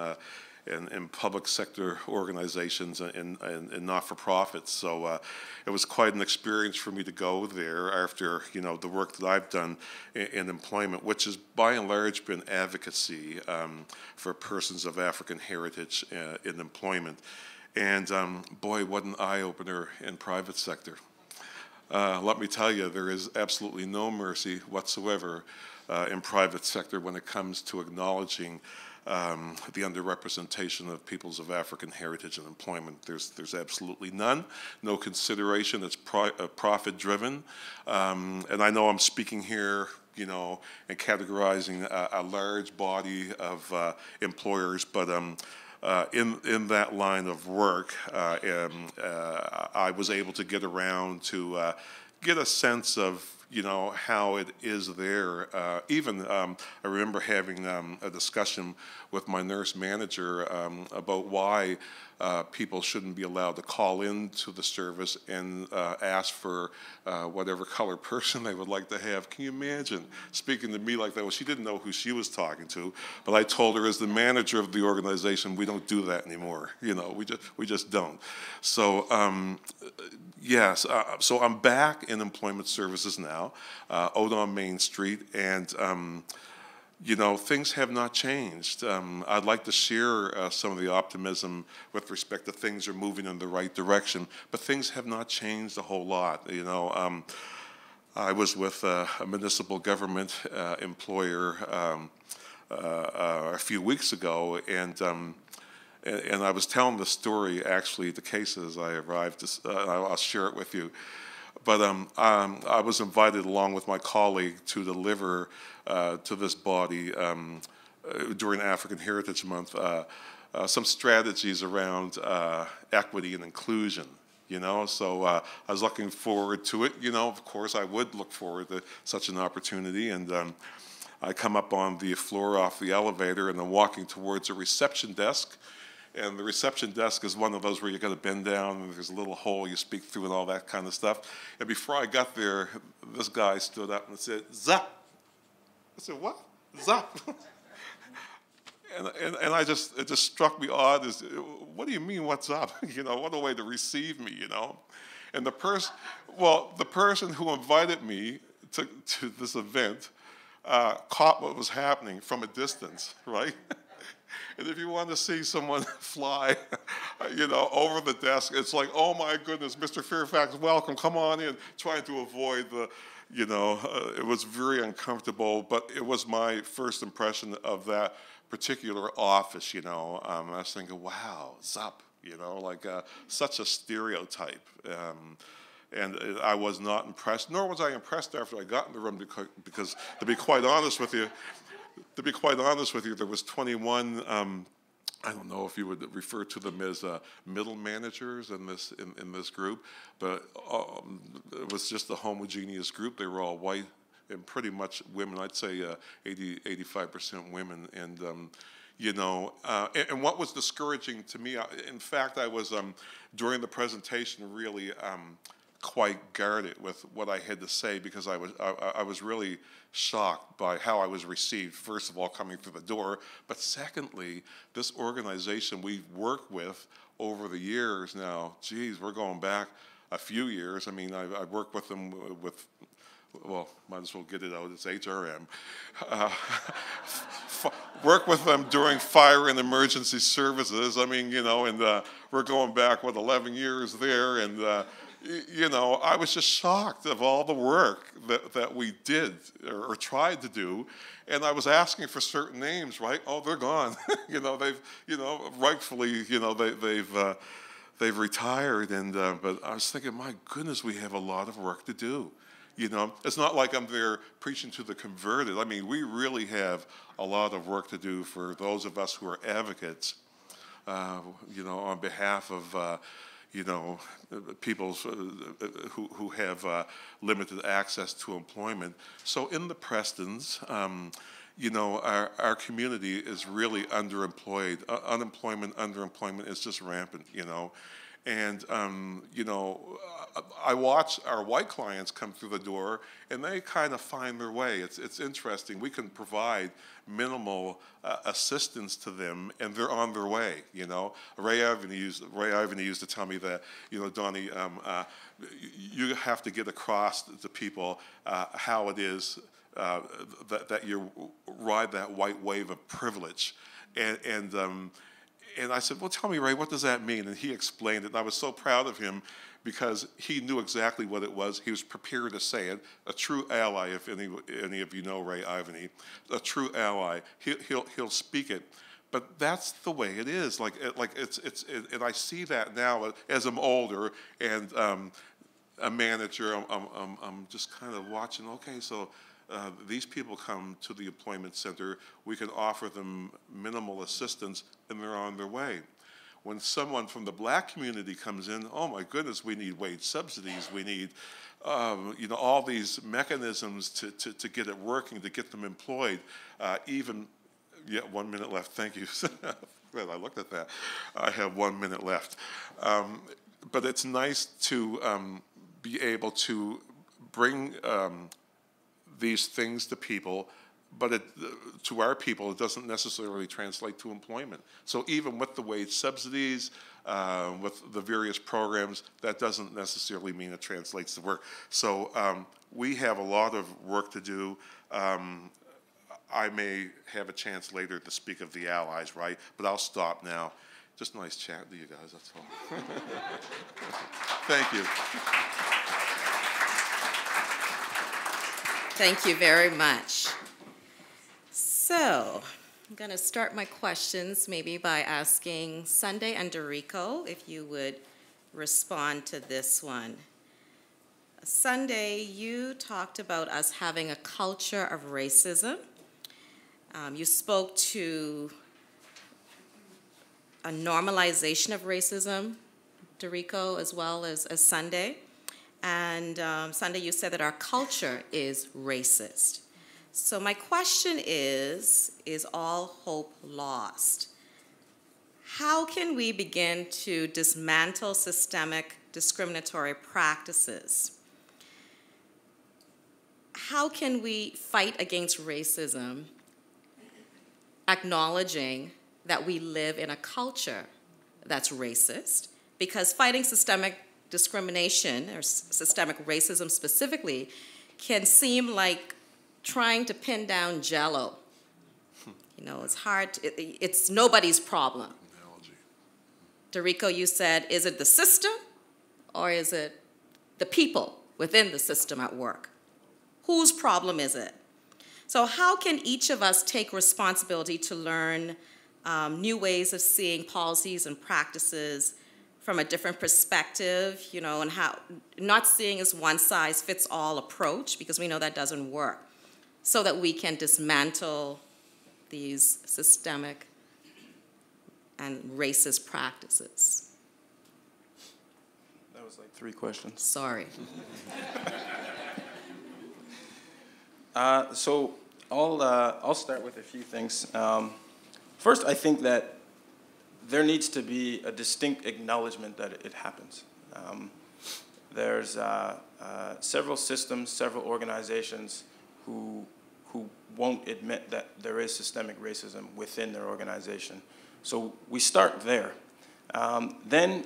public sector organizations and not-for-profits. So it was quite an experience for me to go there after, the work that I've done in employment, which has by and large been advocacy for persons of African heritage in employment. And boy, what an eye-opener in private sector. Let me tell you, there is absolutely no mercy whatsoever in private sector when it comes to acknowledging the underrepresentation of peoples of African heritage and employment. There's absolutely none, no consideration. It's profit-driven, and I know I'm speaking here, and categorizing a large body of employers, but in that line of work, I was able to get around to get a sense of you know, how it is there. I remember having a discussion with my nurse manager about why people shouldn't be allowed to call into the service and ask for whatever color person they would like to have. Can you imagine speaking to me like that? Well, she didn't know who she was talking to, but I told her as the manager of the organization, we don't do that anymore. You know, we just don't. So yes, so I'm back in employment services now, out on Main Street, and you know, things have not changed. I'd like to share some of the optimism with respect to things are moving in the right direction, but things have not changed a whole lot. You know, I was with a municipal government employer a few weeks ago, and I was telling the story, actually, the case as I arrived. I'll share it with you. But I was invited along with my colleague to deliver to this body during African Heritage Month some strategies around equity and inclusion. You know, so I was looking forward to it. You know, of course, I would look forward to such an opportunity. And I come up on the floor off the elevator, and I'm walking towards a reception desk. And the reception desk is one of those where you got to bend down, and there's a little hole you speak through and all that kind of stuff. And before I got there, this guy stood up and said, "Zap." I said, "What? Zap?" and it just struck me odd. What do you mean, what's up? You know, what a way to receive me, you know. And the person who invited me to this event caught what was happening from a distance, right? And if you want to see someone fly, you know, over the desk, it's like, oh my goodness, Mr. Fairfax, welcome, come on in, trying to avoid the, you know, it was very uncomfortable, but it was my first impression of that particular office, you know. I was thinking, wow, Zup, you know, like such a stereotype. And I was not impressed, nor was I impressed after I got in the room, because to be quite honest with you, there was 21, I don't know if you would refer to them as middle managers in this group, but it was just a homogeneous group. They were all white and pretty much women. I'd say 85% women. And, you know, and what was discouraging to me, in fact, I was, during the presentation, really quite guarded with what I had to say, because I was really shocked by how I was received, first of all, coming through the door, but secondly, this organization we've worked with over the years now, geez, we're going back a few years. I mean, I've worked with them well, might as well get it out, it's HRM. Work with them during fire and emergency services. I mean, you know, and we're going back, 11 years there, and you know, I was just shocked of all the work that we did or tried to do, and I was asking for certain names, right? Oh, they're gone. You know, they've, you know, rightfully, you know, they've retired, and but I was thinking, my goodness, we have a lot of work to do. You know, it's not like I'm there preaching to the converted. I mean, we really have a lot of work to do for those of us who are advocates, you know, on behalf of, you know, people who have limited access to employment. So in the Prestons, you know, our community is really underemployed. Underemployment is just rampant, you know. And, you know, I watch our white clients come through the door, and they kind of find their way. It's interesting. We can provide minimal assistance to them, and they're on their way, you know. Ray Ivany used to tell me that, you know, Donnie, you have to get across to people how it is that you ride that white wave of privilege. And I said, well, tell me, Ray, what does that mean? And he explained it, and I was so proud of him because he knew exactly what it was. He was prepared to say it. A true ally, if any of you know Ray Ivany, a true ally, he'll speak it. But that's the way it is. And I see that now as I'm older and a manager. I'm just kind of watching. Okay, so. These people come to the employment center, we can offer them minimal assistance, and they're on their way. When someone from the black community comes in, oh my goodness, we need wage subsidies, we need you know, all these mechanisms to get it working, to get them employed. Yeah, 1 minute left, thank you. Glad I looked at that. I have 1 minute left. But it's nice to be able to bring these things to people, but to our people, it doesn't necessarily translate to employment. So even with the wage subsidies, with the various programs, that doesn't necessarily mean it translates to work. So we have a lot of work to do. I may have a chance later to speak of the allies, right? But I'll stop now. Just nice chatting to you guys, that's all. Thank you. Thank you very much. So, I'm going to start my questions maybe by asking Sunday and Dorico if you would respond to this one. Sunday, you talked about us having a culture of racism. You spoke to a normalization of racism, Dorico, as well as Sunday. And Sunday, you said that our culture is racist. So my question is all hope lost? How can we begin to dismantle systemic discriminatory practices? How can we fight against racism, acknowledging that we live in a culture that's racist? Because fighting systemic discrimination, or systemic racism specifically, can seem like trying to pin down Jell-O. You know, it's hard, it's nobody's problem. Dorico, you said, is it the system or is it the people within the system at work? Whose problem is it? So how can each of us take responsibility to learn new ways of seeing policies and practices from a different perspective, you know, and how, not seeing as one-size-fits-all approach, because we know that doesn't work, so that we can dismantle these systemic and racist practices? That was like 3 questions. Sorry. So I'll start with a few things. First, I think that there needs to be a distinct acknowledgement that it happens. There's several systems, several organizations who won't admit that there is systemic racism within their organization. So we start there. Then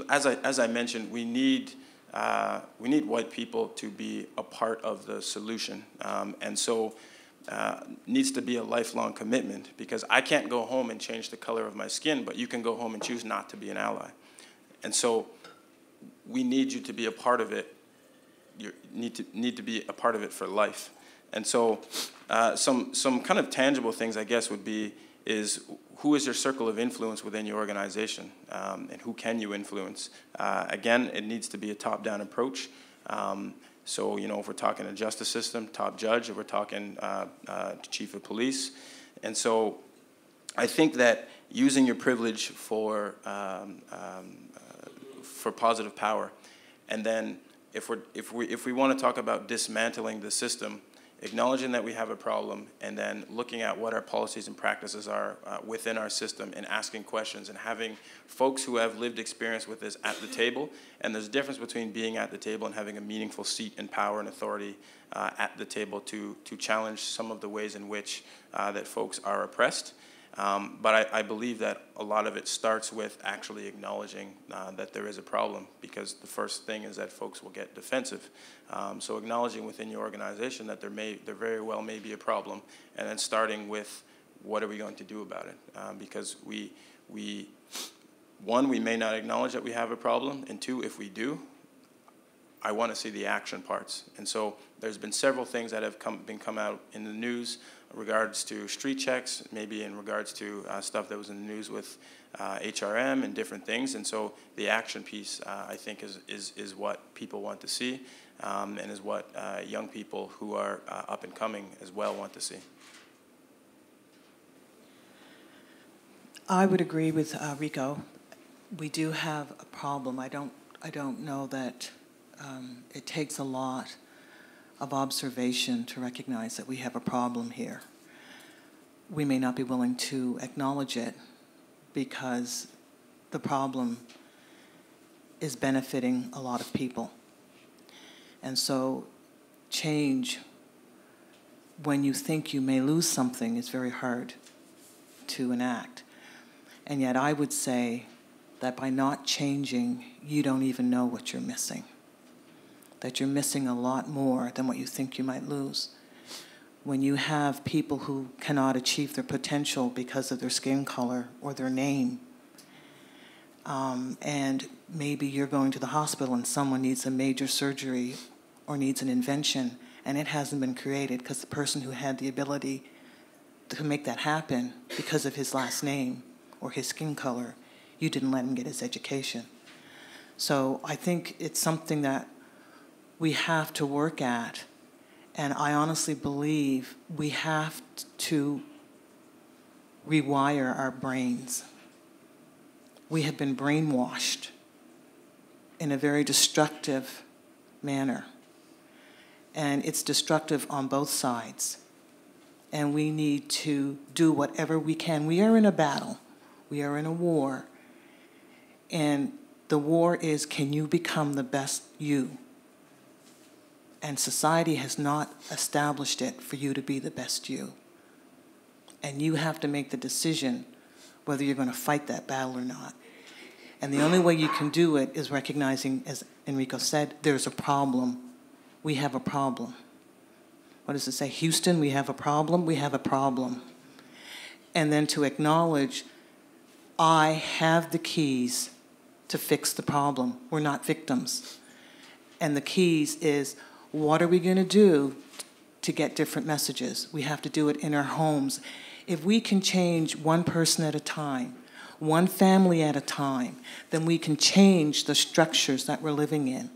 as I mentioned, we need white people to be a part of the solution. And so needs to be a lifelong commitment, because I can't go home and change the color of my skin, but you can go home and choose not to be an ally. And so we need you to be a part of it. You need to be a part of it for life. And so some kind of tangible things, I guess, would be is who is your circle of influence within your organization, and who can you influence? Again, it needs to be a top-down approach. So, you know, if we're talking a justice system, top judge, if we're talking chief of police. And so I think that using your privilege for positive power, and then if we want to talk about dismantling the system, acknowledging that we have a problem, and then looking at what our policies and practices are within our system, and asking questions, and having folks who have lived experience with this at the table. And there's a difference between being at the table and having a meaningful seat and power and authority at the table to challenge some of the ways in which that folks are oppressed. But I believe that a lot of it starts with actually acknowledging that there is a problem, because the first thing is that folks will get defensive. So acknowledging within your organization that there very well may be a problem, and then starting with what are we going to do about it? Because one, we may not acknowledge that we have a problem, and two, if we do, I want to see the action parts. And so there's been several things that have come out in the news in regards to street checks, maybe in regards to stuff that was in the news with HRM and different things. And so the action piece, I think, is what people want to see, and is what young people who are up and coming as well want to see. I would agree with Rico. We do have a problem. I don't know that it takes a lot of observation to recognize that we have a problem here. We may not be willing to acknowledge it because the problem is benefiting a lot of people. And so change, when you think you may lose something, is very hard to enact. And yet I would say that by not changing, you don't even know what you're missing. That you're missing a lot more than what you think you might lose. When you have people who cannot achieve their potential because of their skin color or their name, and maybe you're going to the hospital and someone needs a major surgery or needs an invention, and it hasn't been created because the person who had the ability to make that happen because of his last name or his skin color, you didn't let him get his education. So I think it's something that we have to work at, and I honestly believe we have to rewire our brains. We have been brainwashed in a very destructive manner, and it's destructive on both sides. And we need to do whatever we can. We are in a battle. We are in a war. And the war is, can you become the best you? And society has not established it for you to be the best you. And you have to make the decision whether you're going to fight that battle or not. And the only way you can do it is recognizing, as Enrico said, there's a problem. We have a problem. What does it say? Houston, we have a problem. We have a problem. And then to acknowledge, I have the keys to fix the problem. We're not victims. And the keys is, what are we going to do to get different messages? We have to do it in our homes. If we can change one person at a time, one family at a time, then we can change the structures that we're living in.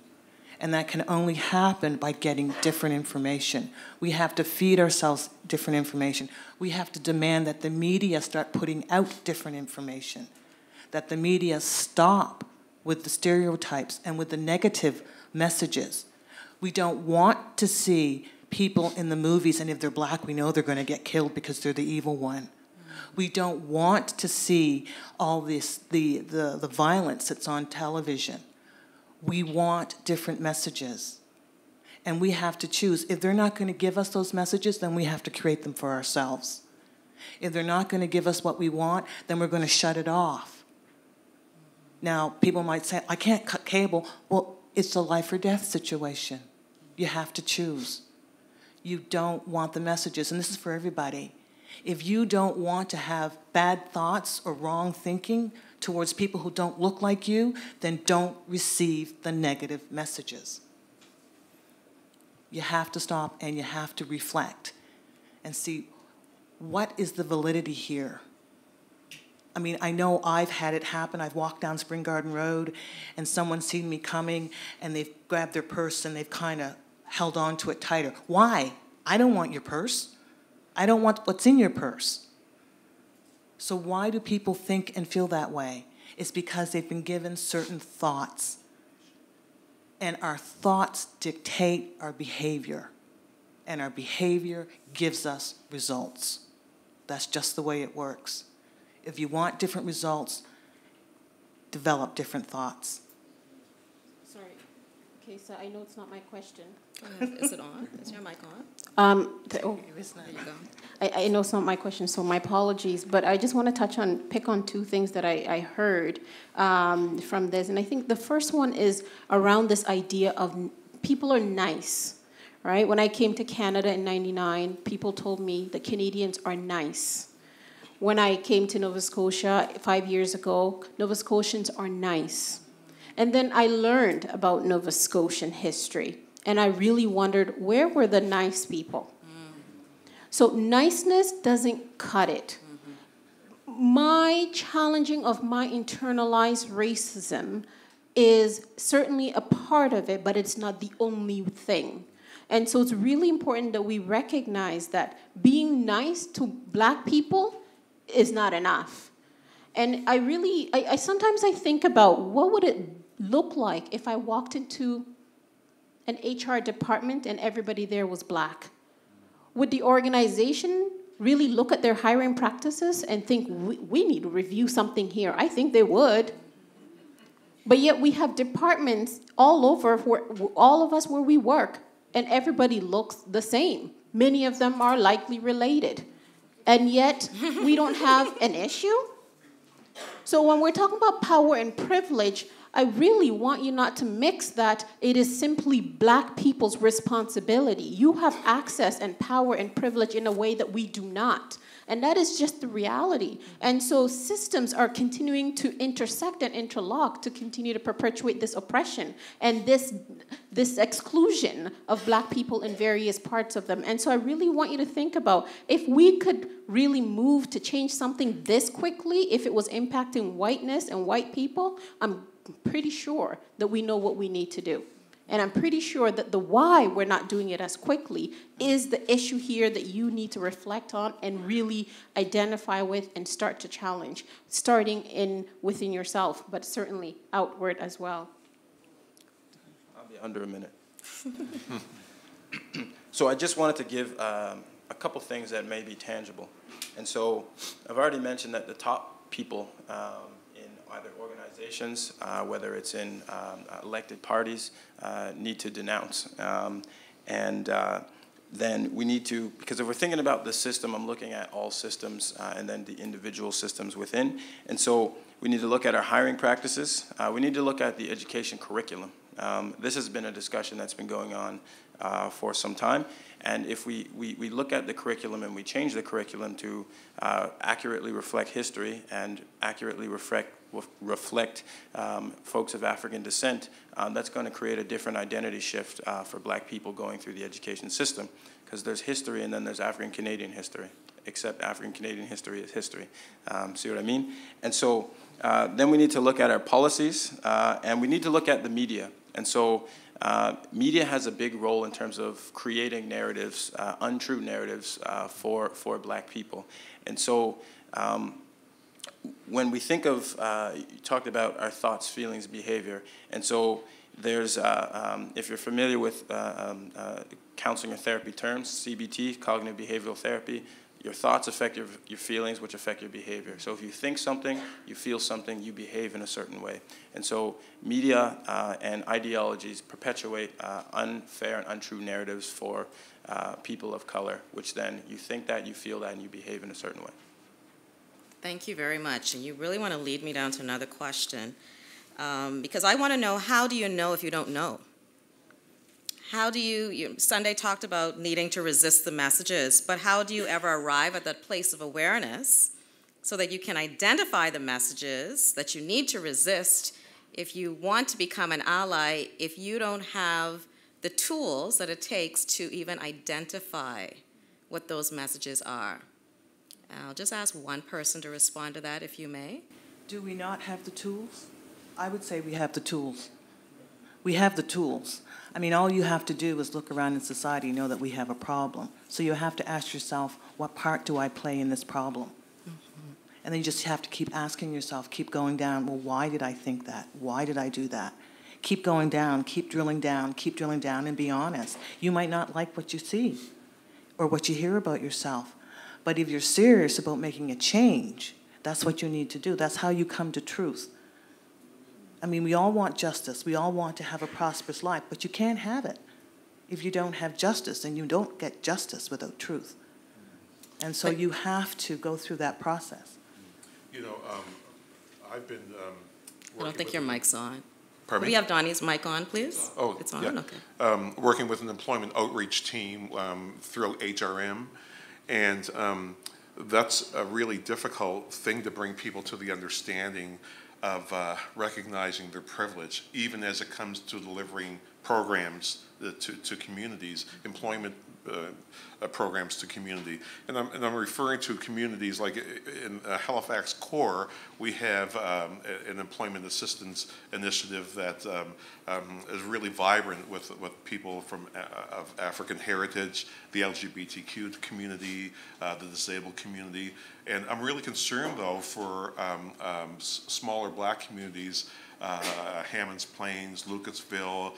And that can only happen by getting different information. We have to feed ourselves different information. We have to demand that the media start putting out different information, that the media stop with the stereotypes and with the negative messages. We don't want to see people in the movies, and if they're black, we know they're going to get killed because they're the evil one. We don't want to see all this, the violence that's on television. We want different messages. And we have to choose. If they're not going to give us those messages, then we have to create them for ourselves. If they're not going to give us what we want, then we're going to shut it off. Now, people might say, I can't cut cable. Well, it's a life or death situation. You have to choose. You don't want the messages, and this is for everybody. If you don't want to have bad thoughts or wrong thinking towards people who don't look like you, then don't receive the negative messages. You have to stop and you have to reflect and see, what is the validity here? I mean, I know I've had it happen. I've walked down Spring Garden Road and someone's seen me coming and they've grabbed their purse and they've kind of held on to it tighter. Why? I don't want your purse. I don't want what's in your purse. So why do people think and feel that way? It's because they've been given certain thoughts. And our thoughts dictate our behavior. And our behavior gives us results. That's just the way it works. If you want different results, develop different thoughts. Sorry. Okay, so I know it's not my question. Is it on? Is your mic on? There you go. I know it's not my question, so my apologies. But I just want to pick on two things that I heard from this. And I think the first one is around this idea of people are nice, right? When I came to Canada in '99, people told me that Canadians are nice. When I came to Nova Scotia 5 years ago, Nova Scotians are nice. And then I learned about Nova Scotian history. And I really wondered, where were the nice people? So niceness doesn't cut it. My challenging of my internalized racism is certainly a part of it, but it's not the only thing. And so it's really important that we recognize that being nice to black people is not enough. And I sometimes I think about what would it look like if I walked into an HR department and everybody there was black. Would the organization really look at their hiring practices and think, we need to review something here? I think they would. But yet we have departments all over, all of us where we work, and everybody looks the same. Many of them are likely related. And yet we don't have an issue? So when we're talking about power and privilege, I really want you not to mix that it is simply black people's responsibility. You have access and power and privilege in a way that we do not. And that is just the reality. And so systems are continuing to intersect and interlock to continue to perpetuate this oppression and this exclusion of black people in various parts of them. And so I really want you to think about if we could really move to change something this quickly, if it was impacting whiteness and white people, I'm pretty sure that we know what we need to do. And I'm pretty sure that the why we're not doing it as quickly is the issue here that you need to reflect on and really identify with and start to challenge, starting within yourself, but certainly outward as well. I'll be under a minute. So I just wanted to give a couple things that may be tangible. And so I've already mentioned that the top people in either organizations, whether it's in elected parties, need to denounce. Then we need to, because if we're thinking about the system, I'm looking at all systems and then the individual systems within. And so we need to look at our hiring practices. We need to look at the education curriculum. This has been a discussion that's been going on for some time. And if we look at the curriculum and we change the curriculum to accurately reflect history and accurately reflect folks of African descent, that's going to create a different identity shift for black people going through the education system, because there's history and then there's African-Canadian history, except African-Canadian history is history. See what I mean? And so then we need to look at our policies, and we need to look at the media. And so media has a big role in terms of creating narratives, untrue narratives for black people. And so when we think of, you talked about our thoughts, feelings, behavior, and so there's, if you're familiar with counseling or therapy terms, CBT, cognitive behavioral therapy, your thoughts affect your feelings, which affect your behavior. So if you think something, you feel something, you behave in a certain way. And so media and ideologies perpetuate unfair and untrue narratives for people of color, which then you think that, you feel that, and you behave in a certain way. Thank you very much. And you really want to lead me down to another question, because I want to know, how do you know if you don't know? How do Sunday talked about needing to resist the messages, but how do you ever arrive at that place of awareness so that you can identify the messages that you need to resist if you want to become an ally, if you don't have the tools that it takes to even identify what those messages are? I'll just ask one person to respond to that, if you may. Do we not have the tools? I would say we have the tools. We have the tools. I mean, all you have to do is look around in society and know that we have a problem. So you have to ask yourself, what part do I play in this problem? Mm-hmm. And then you just have to keep asking yourself, keep going down, well, why did I think that? Why did I do that? Keep going down, keep drilling down, and be honest. You might not like what you see or what you hear about yourself, but if you're serious about making a change, that's what you need to do. That's how you come to truth. I mean, we all want justice. We all want to have a prosperous life, but you can't have it if you don't have justice, and you don't get justice without truth. And so you have to go through that process. You know, I've been I don't think your mic's on. Pardon me? Can we have Donnie's mic on, please? Oh, it's on? Yeah. Okay. Working with an employment outreach team through HRM, and that's a really difficult thing to bring people to the understanding of recognizing their privilege, even as it comes to delivering programs to communities, employment programs to community. And I'm referring to communities like in Halifax Core, we have an employment assistance initiative that is really vibrant with people of African heritage, the LGBTQ community, the disabled community. And I'm really concerned, though, for smaller black communities, Hammonds Plains, Lucasville,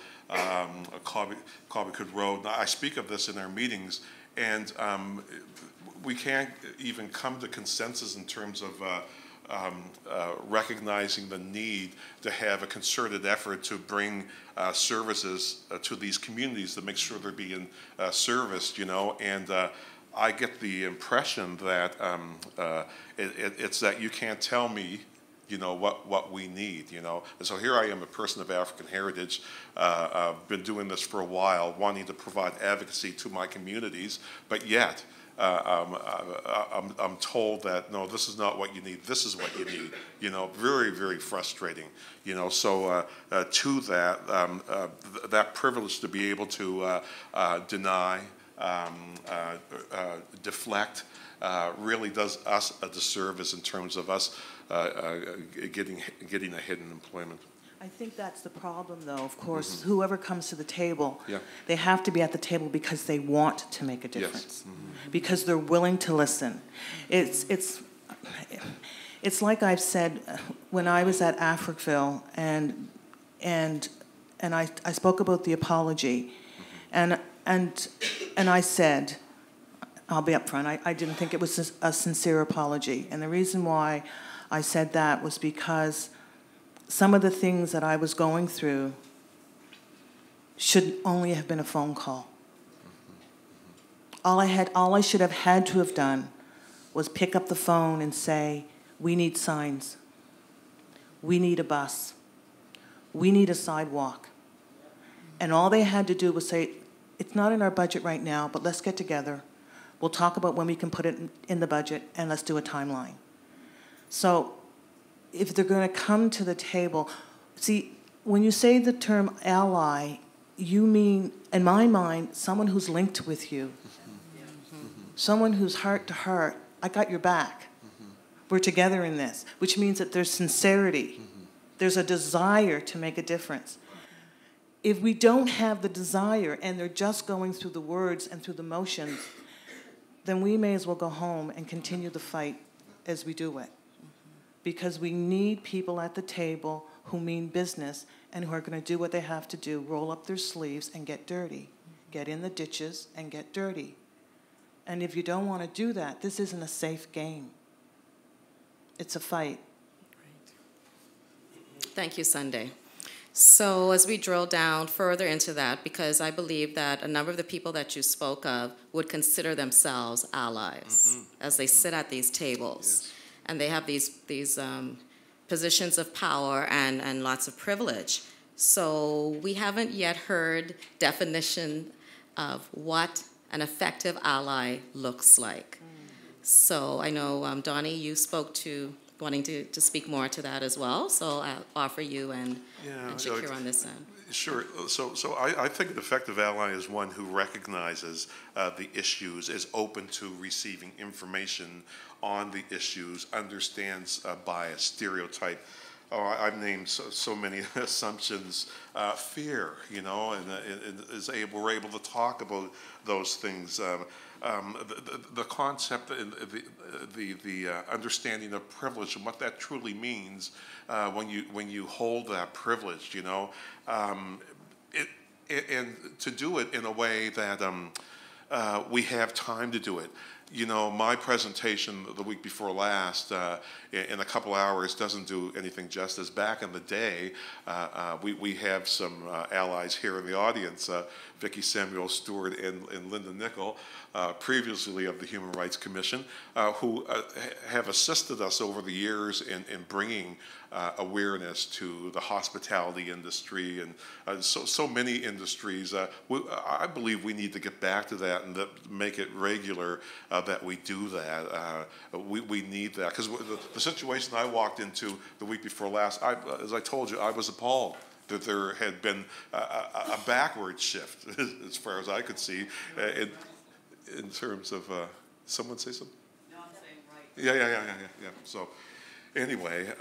Cobequid Road. Now, I speak of this in our meetings, and we can't even come to consensus in terms of recognizing the need to have a concerted effort to bring services to these communities to make sure they're being serviced, and I get the impression that it's that you can't tell me what we need, And so here I am, a person of African heritage, been doing this for a while, wanting to provide advocacy to my communities, but yet I'm told that, no, this is not what you need, this is what you need, very, very frustrating, So to that, that privilege to be able to deny, deflect, really does us a disservice in terms of us getting ahead in employment. I think that's the problem, though. Of course, whoever comes to the table, Yeah. they have to be at the table because they want to make a difference, because they're willing to listen. It's like I've said when I was at Africville, and I spoke about the apology, and I said, I'll be upfront, I didn't think it was a sincere apology, and the reason why I said that was because some of the things that I was going through should only have been a phone call. All I should have had to have done was pick up the phone and say, we need signs, we need a bus, we need a sidewalk. And all they had to do was say, it's not in our budget right now, but let's get together. We'll talk about when we can put it in the budget, and let's do a timeline. So if they're going to come to the table, see, when you say the term ally, you mean, in my mind, someone who's linked with you, someone who's heart to heart. I got your back. We're together in this, which means that there's sincerity. There's a desire to make a difference. If we don't have the desire and they're just going through the words and through the motions, then we may as well go home and continue the fight as we do it. Because we need people at the table who mean business and who are going to do what they have to do, roll up their sleeves and get dirty, get in the ditches and get dirty. And if you don't want to do that, this isn't a safe game. It's a fight. Thank you, Sunday. So as we drill down further into that, because I believe that a number of the people that you spoke of would consider themselves allies as they sit at these tables. Yes. And they have these positions of power and lots of privilege. So we haven't yet heard definition of what an effective ally looks like. So I know, Donnie, you spoke to wanting to speak more to that as well. So I'll offer you and Shakir on this end. Sure. So I think an effective ally is one who recognizes the issues, is open to receiving information on the issues, understands bias, stereotype. Oh, I've named so many assumptions, fear, and we're able to talk about those things. The concept, the understanding of privilege and what that truly means when you hold that privilege, and to do it in a way that we have time to do it. My presentation the week before last, in a couple hours, doesn't do anything justice. Back in the day, we have some allies here in the audience, Vicki Samuel Stewart and Linda Nickel, previously of the Human Rights Commission, who have assisted us over the years in bringing awareness to the hospitality industry and so many industries. I believe we need to get back to that and make it regular that we do that. We need that, because the situation I walked into the week before last, as I told you, I was appalled. that there had been a backward shift, as far as I could see, in terms of, someone say something? No, I'm saying right. Yeah. So anyway,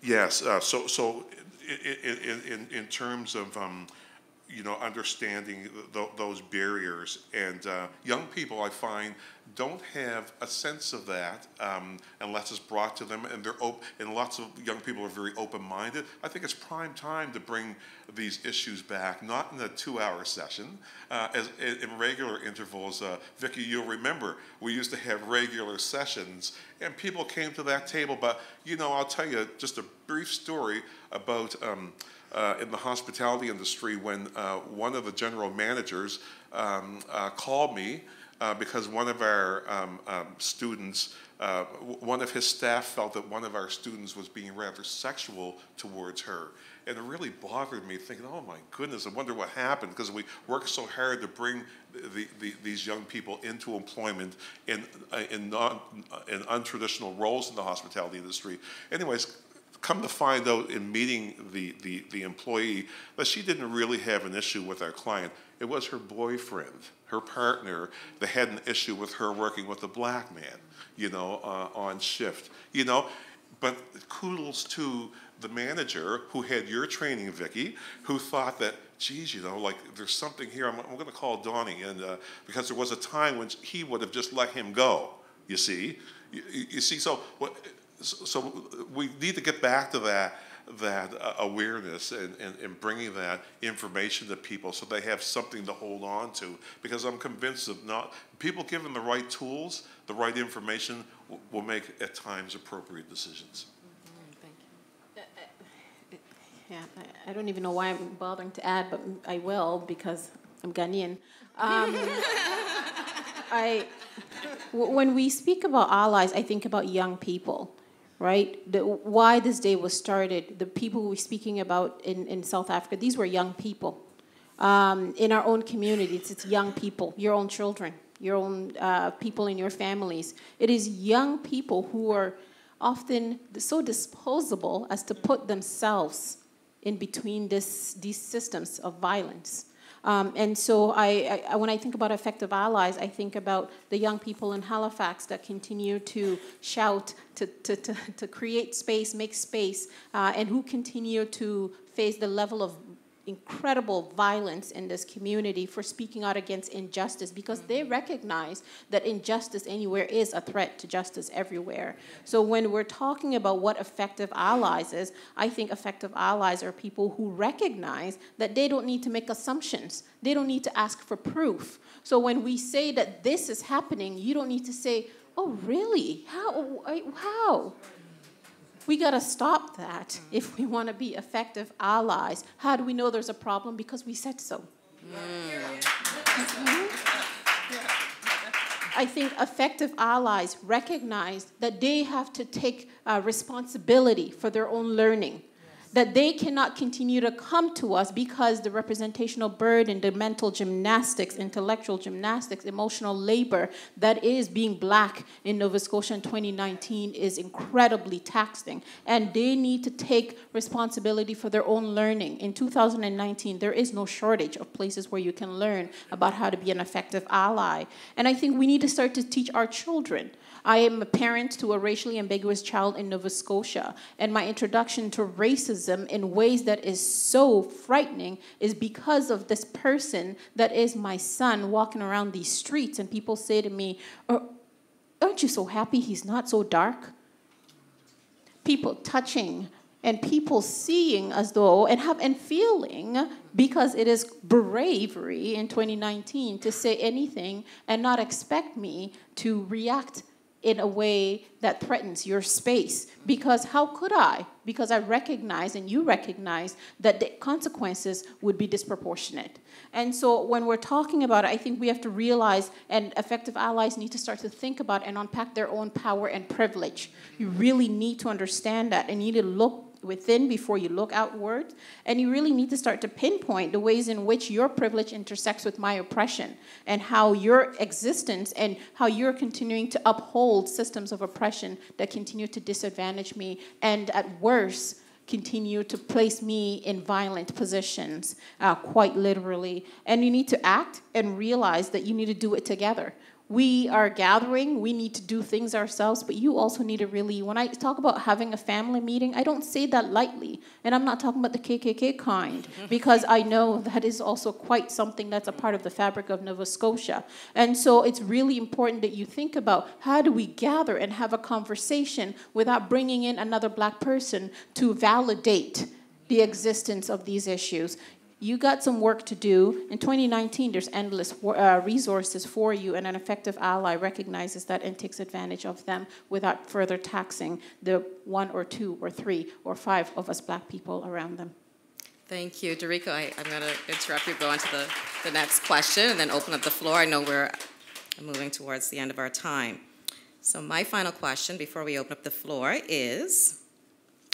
yes, so in terms of, understanding those barriers, and young people, I find, don't have a sense of that unless it's brought to them, and and lots of young people are very open-minded. I think it's prime time to bring these issues back, not in a 2-hour session, in regular intervals. Vicki, you'll remember, we used to have regular sessions, and people came to that table, but, I'll tell you just a brief story about in the hospitality industry when one of the general managers called me because one of our students, one of his staff felt that one of our students was being rather sexual towards her. And it really bothered me, thinking, oh my goodness, I wonder what happened, because we worked so hard to bring these young people into employment in untraditional roles in the hospitality industry. Anyways, come to find out in meeting the employee that she didn't really have an issue with our client. It was her boyfriend, her partner, that had an issue with her working with a black man, on shift, But kudos to the manager who had your training, Vicki, who thought that, geez, like there's something here. I'm going to call Donnie, and because there was a time when he would have just let him go. You see, you see. So we need to get back to that awareness and bringing that information to people so they have something to hold on to. Because I'm convinced that people given the right tools, the right information, will make at times appropriate decisions. Thank you. Yeah, I don't even know why I'm bothering to add, but I will because I'm Ghanaian. When we speak about allies, I think about young people. Right? Why this day was started, the people we're speaking about in South Africa, these were young people. In our own communities, it's young people, your own children, your own people in your families. It is young people who are often so disposable as to put themselves in between these systems of violence. And so when I think about effective allies, I think about the young people in Halifax that continue to shout, to create space, make space, and who continue to face the level of incredible violence in this community for speaking out against injustice, because they recognize that injustice anywhere is a threat to justice everywhere. So when we're talking about what effective allies is, I think effective allies are people who recognize that they don't need to make assumptions. They don't need to ask for proof. So when we say that this is happening, you don't need to say, oh, really? How? We got to stop that if we want to be effective allies. How do we know there's a problem? Because we said so. I think effective allies recognize that they have to take responsibility for their own learning, that they cannot continue to come to us because the representational burden, the mental gymnastics, intellectual gymnastics, emotional labor that is being black in Nova Scotia in 2019 is incredibly taxing. And they need to take responsibility for their own learning. In 2019, there is no shortage of places where you can learn about how to be an effective ally. And I think we need to start to teach our children. I am a parent to a racially ambiguous child in Nova Scotia, and my introduction to racism in ways that is so frightening is because of this person that is my son walking around these streets, and people say to me, aren't you so happy he's not so dark? People touching and people seeing as though, and feeling, because it is bravery in 2019 to say anything and not expect me to react in a way that threatens your space. Because how could I? Because I recognize, and you recognize, that the consequences would be disproportionate. And so when we're talking about it, I think we have to realize, and effective allies need to start to think about and unpack their own power and privilege. You really need to understand that, and you need to look within before you look outward, and you really need to start to pinpoint the ways in which your privilege intersects with my oppression, and how your existence and how you're continuing to uphold systems of oppression that continue to disadvantage me, and at worst, continue to place me in violent positions, quite literally. And you need to act and realize that you need to do it together. We are gathering, we need to do things ourselves, but you also need to really, when I talk about having a family meeting, I don't say that lightly. And I'm not talking about the KKK kind, because I know that is also quite something that's a part of the fabric of Nova Scotia. And so it's really important that you think about how do we gather and have a conversation without bringing in another Black person to validate the existence of these issues. You got some work to do. In 2019, there's endless resources for you, and an effective ally recognizes that and takes advantage of them without further taxing the 1 or 2 or 3 or 5 of us Black people around them. Thank you. Dorico, I'm going to interrupt you, go on to the next question, and then open up the floor. I know we're moving towards the end of our time. So my final question before we open up the floor is,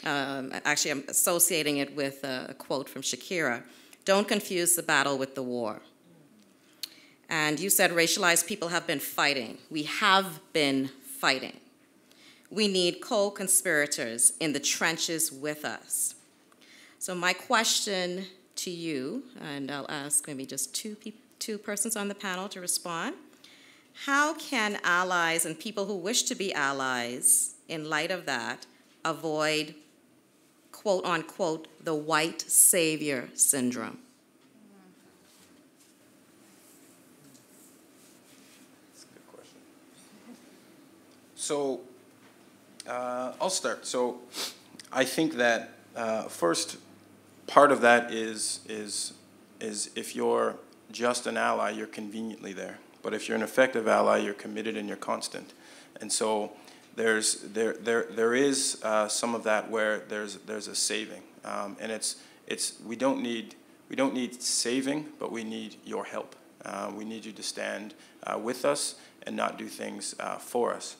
actually I'm associating it with a quote from Shakira. Don't confuse the battle with the war. And you said racialized people have been fighting. We have been fighting. We need co-conspirators in the trenches with us. So my question to you, and I'll ask maybe just two persons on the panel to respond. How can allies and people who wish to be allies, in light of that, avoid quote unquote, the white savior syndrome? That's a good question. So I'll start. So I think that first part of that is if you're just an ally, you're conveniently there. But if you're an effective ally, you're committed and you're constant. And so there is some of that where there's a saving, and we don't need saving, but we need your help. We need you to stand with us and not do things for us.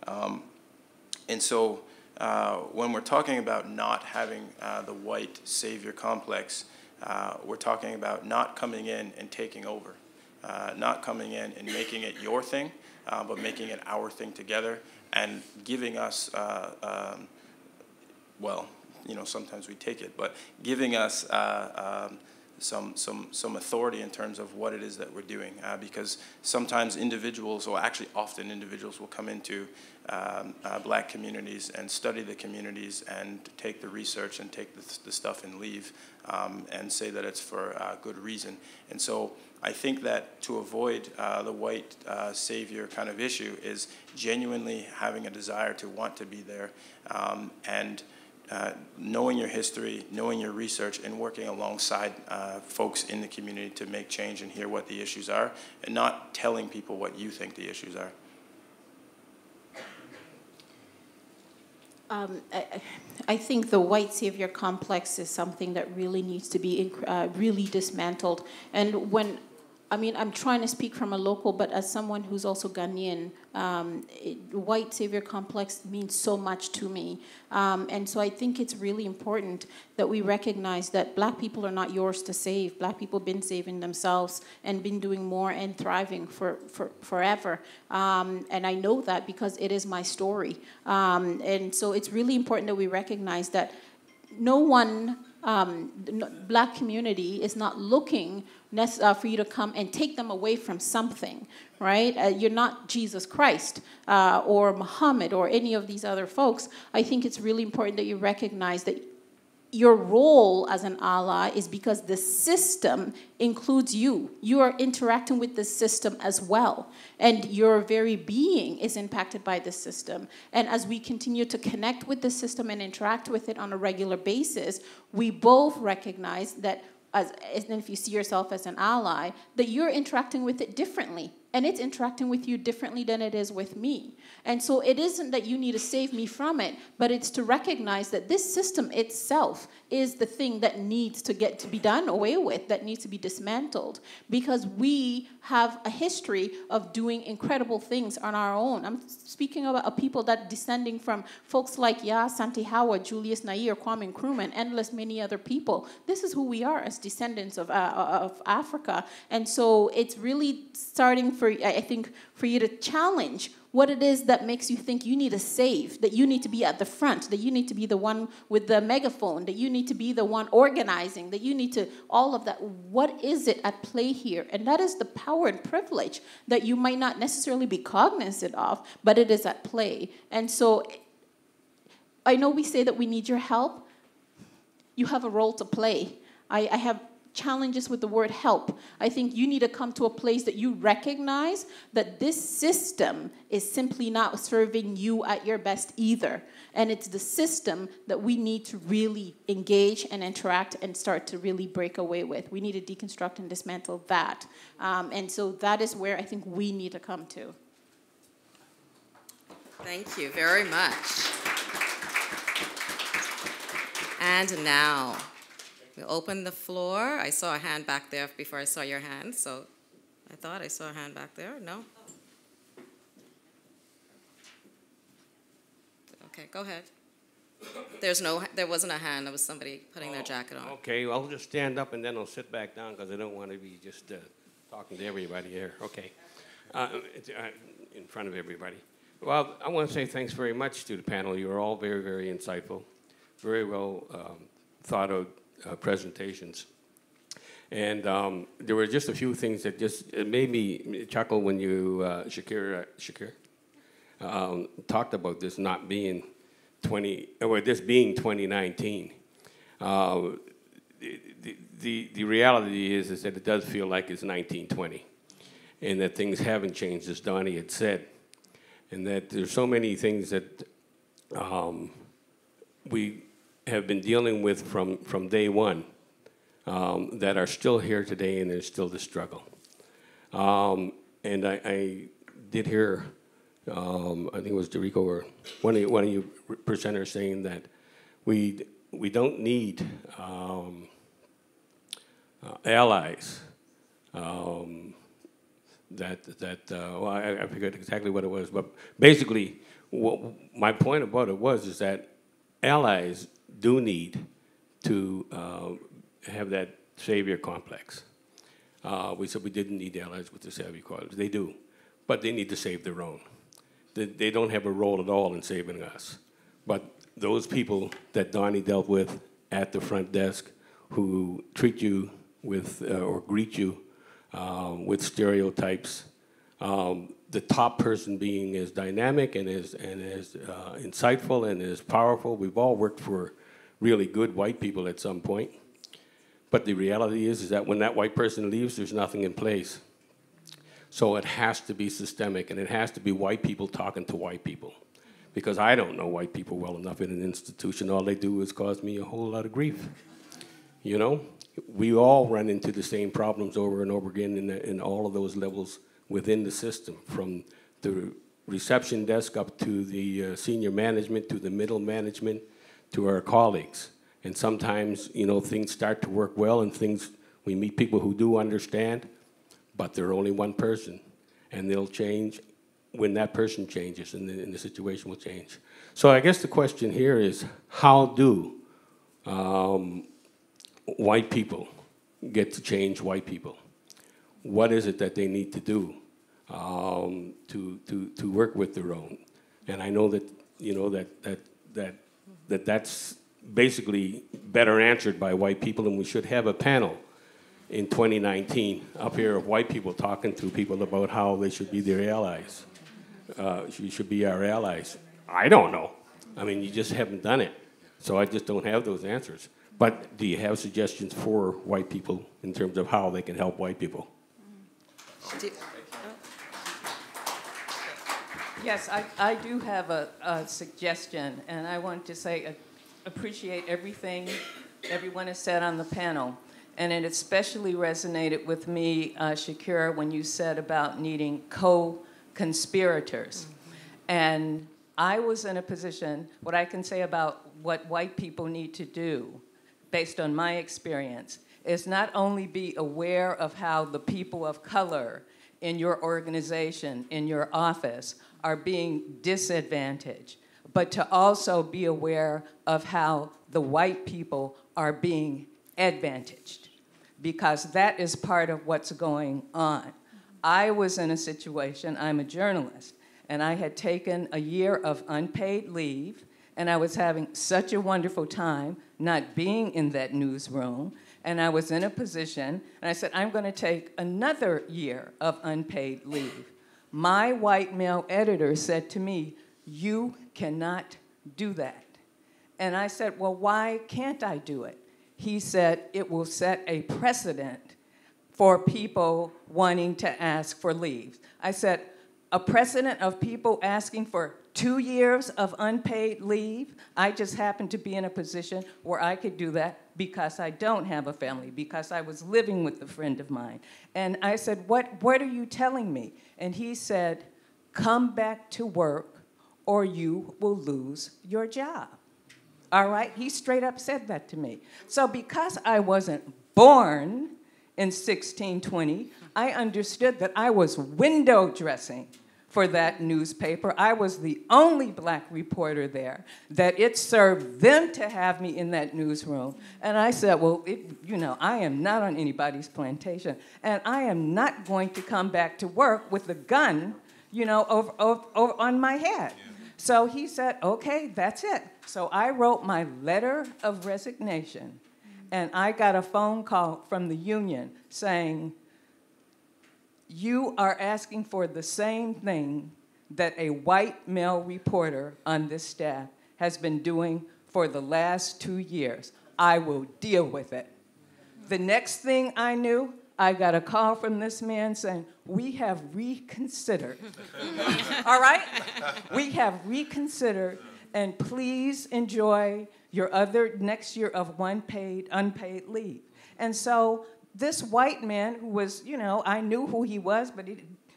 And so when we're talking about not having the white savior complex, we're talking about not coming in and taking over, not coming in and making it your thing, but making it our thing together. And giving us, well, you know, sometimes we take it, but giving us some authority in terms of what it is that we're doing, because sometimes individuals, or actually often individuals, will come into Black communities and study the communities and take the research and take the stuff and leave, and say that it's for good reason. And so I think that to avoid the white savior kind of issue is genuinely having a desire to want to be there, and knowing your history, knowing your research, and working alongside folks in the community to make change and hear what the issues are, and not telling people what you think the issues are. I think the white savior complex is something that really needs to be really dismantled. And when, I mean, I'm trying to speak from a local, but as someone who's also Ghanaian, white savior complex means so much to me. And so I think it's really important that we recognize that Black people are not yours to save. Black people have been saving themselves and been doing more and thriving for forever. And I know that because it is my story. And so it's really important that we recognize that no one, Black community is not looking for you to come and take them away from something, right? You're not Jesus Christ or Muhammad or any of these other folks. I think it's really important that you recognize that your role as an ally is because the system includes you. You are interacting with the system as well. And your very being is impacted by the system. And as we continue to connect with the system and interact with it on a regular basis, we both recognize that, and if you see yourself as an ally, that you're interacting with it differently. And it's interacting with you differently than it is with me. And so it isn't that you need to save me from it, but it's to recognize that this system itself is the thing that needs to get to be done away with, that needs to be dismantled, because we have a history of doing incredible things on our own. I'm speaking about a people that descending from folks like Santi Hawa, Julius Nyerere, Kwame Nkrumah, and endless many other people. This is who we are as descendants of Africa. And so it's really starting for, I think, for you to challenge what it is that makes you think you need a save, that you need to be at the front, that you need to be the one with the megaphone, that you need to be the one organizing, that you need to, all of that. What is it at play here? And that is the power and privilege that you might not necessarily be cognizant of, but it is at play. And so I know we say that we need your help. You have a role to play. I have challenges with the word help. I think you need to come to a place that you recognize that this system is simply not serving you at your best either. And it's the system that we need to really engage and interact and start to really break away with. We need to deconstruct and dismantle that. And so that is where I think we need to come to. Thank you very much. And now, we open the floor. I saw a hand back there before I saw your hand, so I thought I saw a hand back there. No? Okay, go ahead. There wasn't a hand. There was somebody putting their jacket on. Okay, well, I'll just stand up and then I'll sit back down because I don't want to be just talking to everybody here. Okay, in front of everybody. Well, I want to say thanks very much to the panel. You were all very, very insightful, very well thought out presentations. And there were just a few things that just made me chuckle when you, Shakir, talked about this not being this being 2019. The reality is that it does feel like it's 1920, and that things haven't changed, as Donnie had said, and that there's so many things that we have been dealing with from day one that are still here today, and there's still the struggle. And I did hear, I think it was Derico or one of you presenters saying that we don't need allies. Well, I forget exactly what it was, but basically, my point about it is that allies do need to have that savior complex. We said we didn't need allies with the savior complex. They do, but they need to save their own. They don't have a role at all in saving us. But those people that Donnie dealt with at the front desk who treat you with, or greet you with stereotypes, the top person being as dynamic and as insightful and as powerful. We've all worked for really good white people at some point. But the reality is that when that white person leaves, there's nothing in place. So it has to be systemic, and it has to be white people talking to white people. Because I don't know white people well enough in an institution. All they do is cause me a whole lot of grief. You know? We all run into the same problems over and over again in all of those levels within the system, from the reception desk up to the senior management, to the middle management, to our colleagues. And sometimes, you know, things start to work well, and we meet people who do understand, but they're only one person, and they'll change when that person changes, and the situation will change. So I guess the question here is, how do white people get to change white people? What is it that they need to do to work with their own? And I know that, you know, that's basically better answered by white people, and we should have a panel in 2019 up here of white people talking to people about how they should be their allies. You should be our allies. I don't know. I mean, you just haven't done it. So I just don't have those answers. But do you have suggestions for white people in terms of how they can help white people? Yes, I do have a suggestion, and I want to say appreciate everything everyone has said on the panel. And it especially resonated with me, Shakira, when you said about needing co-conspirators. And I was in a position, what I can say about what white people need to do, based on my experience, is not only be aware of how the people of color in your organization, in your office, are being disadvantaged, but to also be aware of how the white people are being advantaged, because that is part of what's going on. I was in a situation, I'm a journalist, and I had taken a year of unpaid leave, and I was having such a wonderful time not being in that newsroom, and I was in a position, and I said, I'm going to take another year of unpaid leave. My white male editor said to me, you cannot do that. And I said, well, why can't I do it? He said, it will set a precedent for people wanting to ask for leave. I said, a precedent of people asking for 2 years of unpaid leave? I just happened to be in a position where I could do that because I don't have a family, because I was living with a friend of mine. And I said, what are you telling me? And he said, come back to work or you will lose your job. All right? He straight up said that to me. So because I wasn't born in 1620, I understood that I was window dressing for that newspaper. I was the only black reporter there, that it served them to have me in that newsroom. And I said, well, I am not on anybody's plantation, and I am not going to come back to work with a gun, over on my head. So he said, okay, that's it. So I wrote my letter of resignation, and I got a phone call from the union saying, you are asking for the same thing that a white male reporter on this staff has been doing for the last 2 years. I will deal with it. The next thing I knew, I got a call from this man saying, we have reconsidered. All right? We have reconsidered, and please enjoy your other next year of unpaid leave. And so this white man who was, I knew who he was, but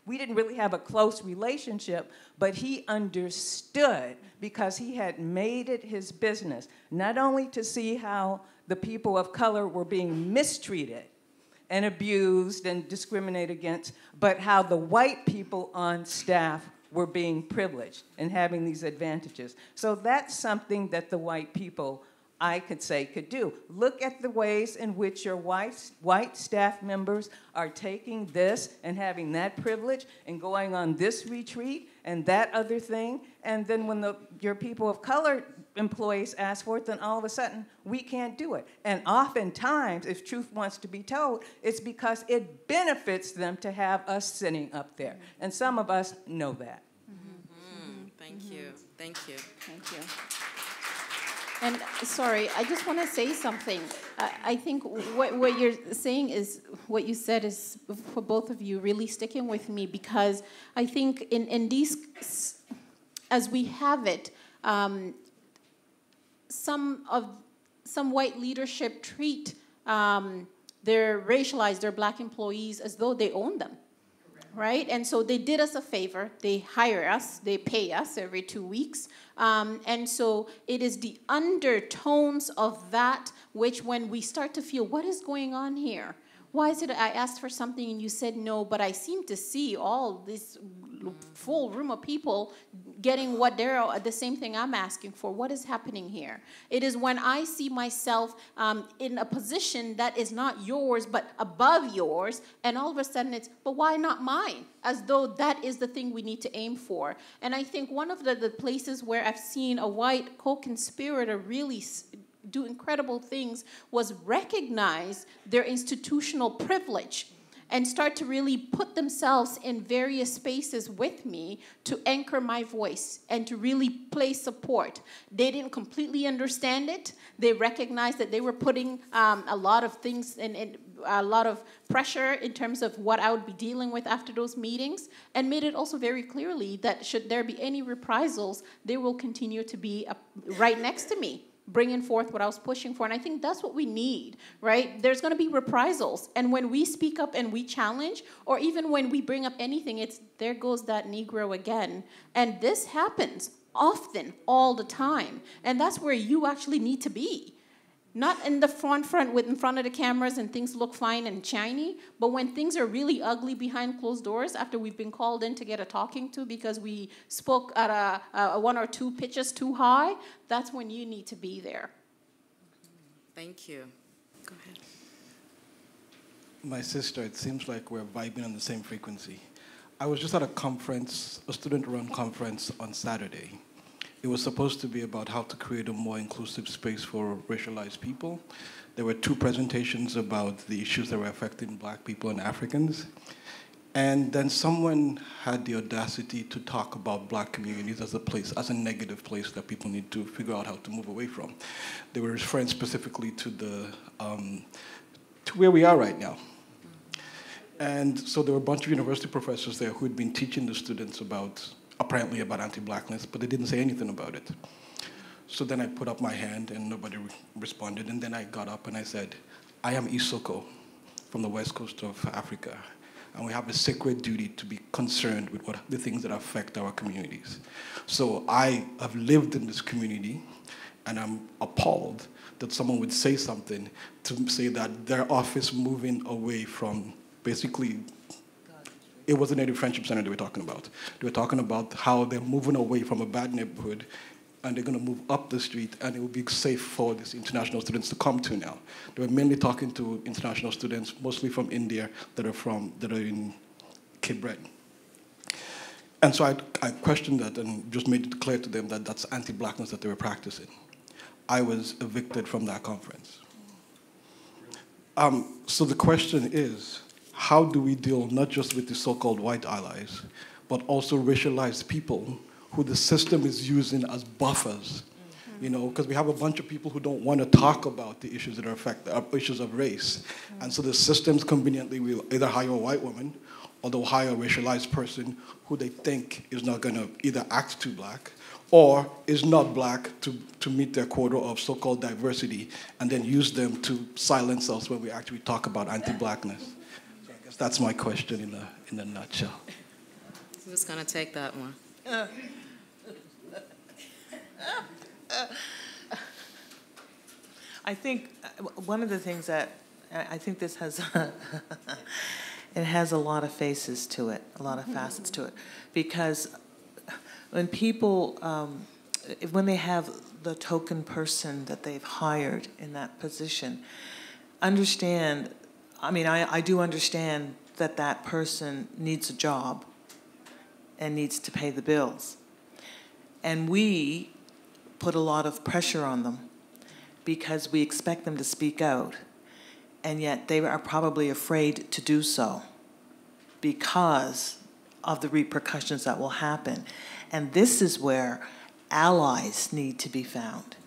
we didn't really have a close relationship, but he understood because he had made it his business, not only to see how the people of color were being mistreated and abused and discriminated against, but how the white people on staff were being privileged and having these advantages. So that's something that the white people, I could say, could do. Look at the ways in which your white staff members are taking this and having that privilege and going on this retreat and that other thing. And then when your people of color employees ask for it, then all of a sudden we can't do it. And oftentimes, if truth wants to be told, it's because it benefits them to have us sitting up there. And some of us know that. Thank you. Thank you. Thank you. And sorry, I just want to say something. I think what you're saying is, what you said is, for both of you, really sticking with me, because I think in these, as we have it, some white leadership treat their racialized, their black employees as though they own them. Right? And so they did us a favor. They hire us. They pay us every 2 weeks. And so it is the undertones of that which, when we start to feel, what is going on here? Why is it I asked for something and you said no, but I seem to see all this full room of people getting what they're, the same thing I'm asking for. What is happening here? It is when I see myself in a position that is not yours, but above yours, and all of a sudden it's, but why not mine? As though that is the thing we need to aim for. And I think one of the places where I've seen a white co-conspirator really do incredible things was recognize their institutional privilege and start to really put themselves in various spaces with me to anchor my voice and to really play support. They didn't completely understand it. They recognized that they were putting a lot of things and a lot of pressure in terms of what I would be dealing with after those meetings, and made it also very clearly that should there be any reprisals, they will continue to be right next to me, bringing forth what I was pushing for. And I think that's what we need, right? There's going to be reprisals. And when we speak up and we challenge, or even when we bring up anything, it's, there goes that Negro again. And this happens often, all the time. And that's where you actually need to be. Not in the front in front of the cameras and things look fine and shiny, but when things are really ugly behind closed doors after we've been called in to get a talking to because we spoke at a 1 or 2 pitches too high, that's when you need to be there. Thank you. Go ahead. My sister, it seems like we're vibing on the same frequency. I was just at a conference, a student-run conference on Saturday. It was supposed to be about how to create a more inclusive space for racialized people. There were 2 presentations about the issues that were affecting Black people and Africans. And then someone had the audacity to talk about Black communities as a place, as a negative place that people need to figure out how to move away from. They were referring specifically to to where we are right now. And so there were a bunch of university professors there who had been teaching the students apparently about anti-Blackness, but they didn't say anything about it. So then I put up my hand and nobody responded, and then I got up and I said, I am Isoko from the west coast of Africa, and we have a sacred duty to be concerned with the things that affect our communities. So I have lived in this community, and I'm appalled that someone would say something to say that their office moving away from, basically, it wasn't any friendship center they were talking about. They were talking about how they're moving away from a bad neighborhood and they're going to move up the street, and it will be safe for these international students to come to now. They were mainly talking to international students, mostly from India, that are in Cape Breton. And so I questioned that and just made it clear to them that that's anti-Blackness that they were practicing. I was evicted from that conference. So the question is, how do we deal not just with the so-called white allies, but also racialized people who the system is using as buffers? You know, because we have a bunch of people who don't want to talk about the issues that affect issues of race. And so the systems conveniently will either hire a white woman or they'll hire a racialized person who they think is not going to either act too Black or is not Black to meet their quota of so-called diversity, and then use them to silence us when we actually talk about anti-Blackness. So I guess that's my question in a nutshell. Who's going to take that one? I think one of the things that I think this has, it has a lot of faces to it, a lot of facets to it, because when people, when they have the token person that they've hired in that position, understand, I mean, I do understand that that person needs a job and needs to pay the bills. And we put a lot of pressure on them because we expect them to speak out, and yet they are probably afraid to do so because of the repercussions that will happen. And this is where allies need to be found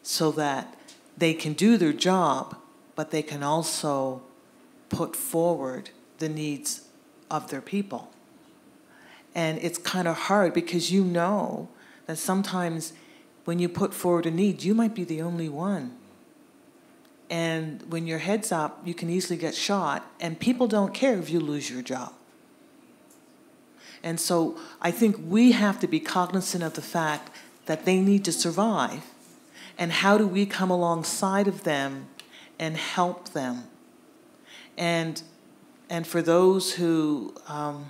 so that they can do their job, but they can also put forward the needs of their people. And it's kind of hard because you know that sometimes when you put forward a need, you might be the only one. And when your head's up, you can easily get shot, and people don't care if you lose your job. And so I think we have to be cognizant of the fact that they need to survive, and how do we come alongside of them and help them. And for those who are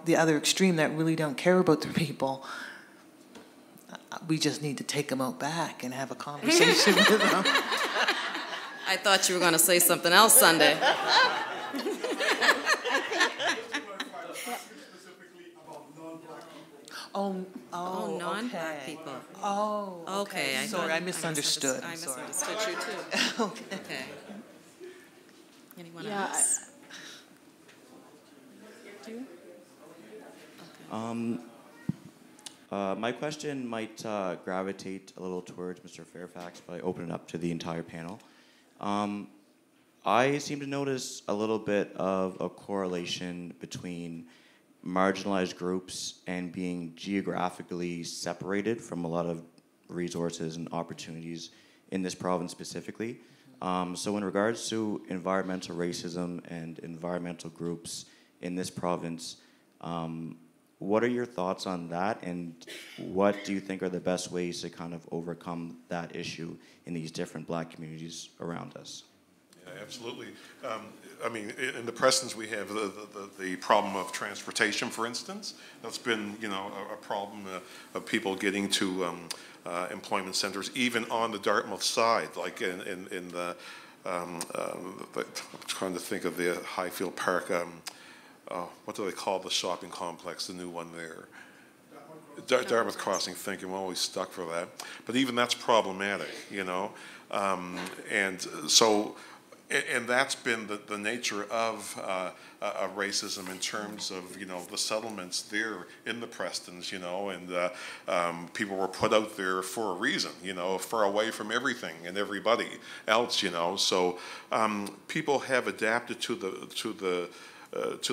the other extreme that really don't care about their people, we just need to take them out back and have a conversation with them. I thought you were going to say something else Sunday. Oh, non-Black okay. people. Oh, okay. Sorry, I misunderstood. I misunderstood you too. Okay. Anyone else? My question might gravitate a little towards Mr. Fairfax, but I open it up to the entire panel. I seem to notice a little bit of a correlation between marginalized groups and being geographically separated from a lot of resources and opportunities in this province specifically. So in regards to environmental racism and environmental groups in this province, what are your thoughts on that, and what do you think are the best ways to kind of overcome that issue in these different Black communities around us? Yeah, absolutely. I mean, in the Prestons, we have the problem of transportation, for instance. That's been, you know, a problem of people getting to employment centers, even on the Dartmouth side, like in the I'm trying to think of the Highfield Park. what do they call the shopping complex, the new one there? Dartmouth Crossing, thinking I'm always stuck for that. But even that's problematic, you know. And so, and that's been the nature of racism in terms of, you know, the settlements there in the Prestons, you know, and people were put out there for a reason, you know, far away from everything and everybody else, you know. So people have adapted to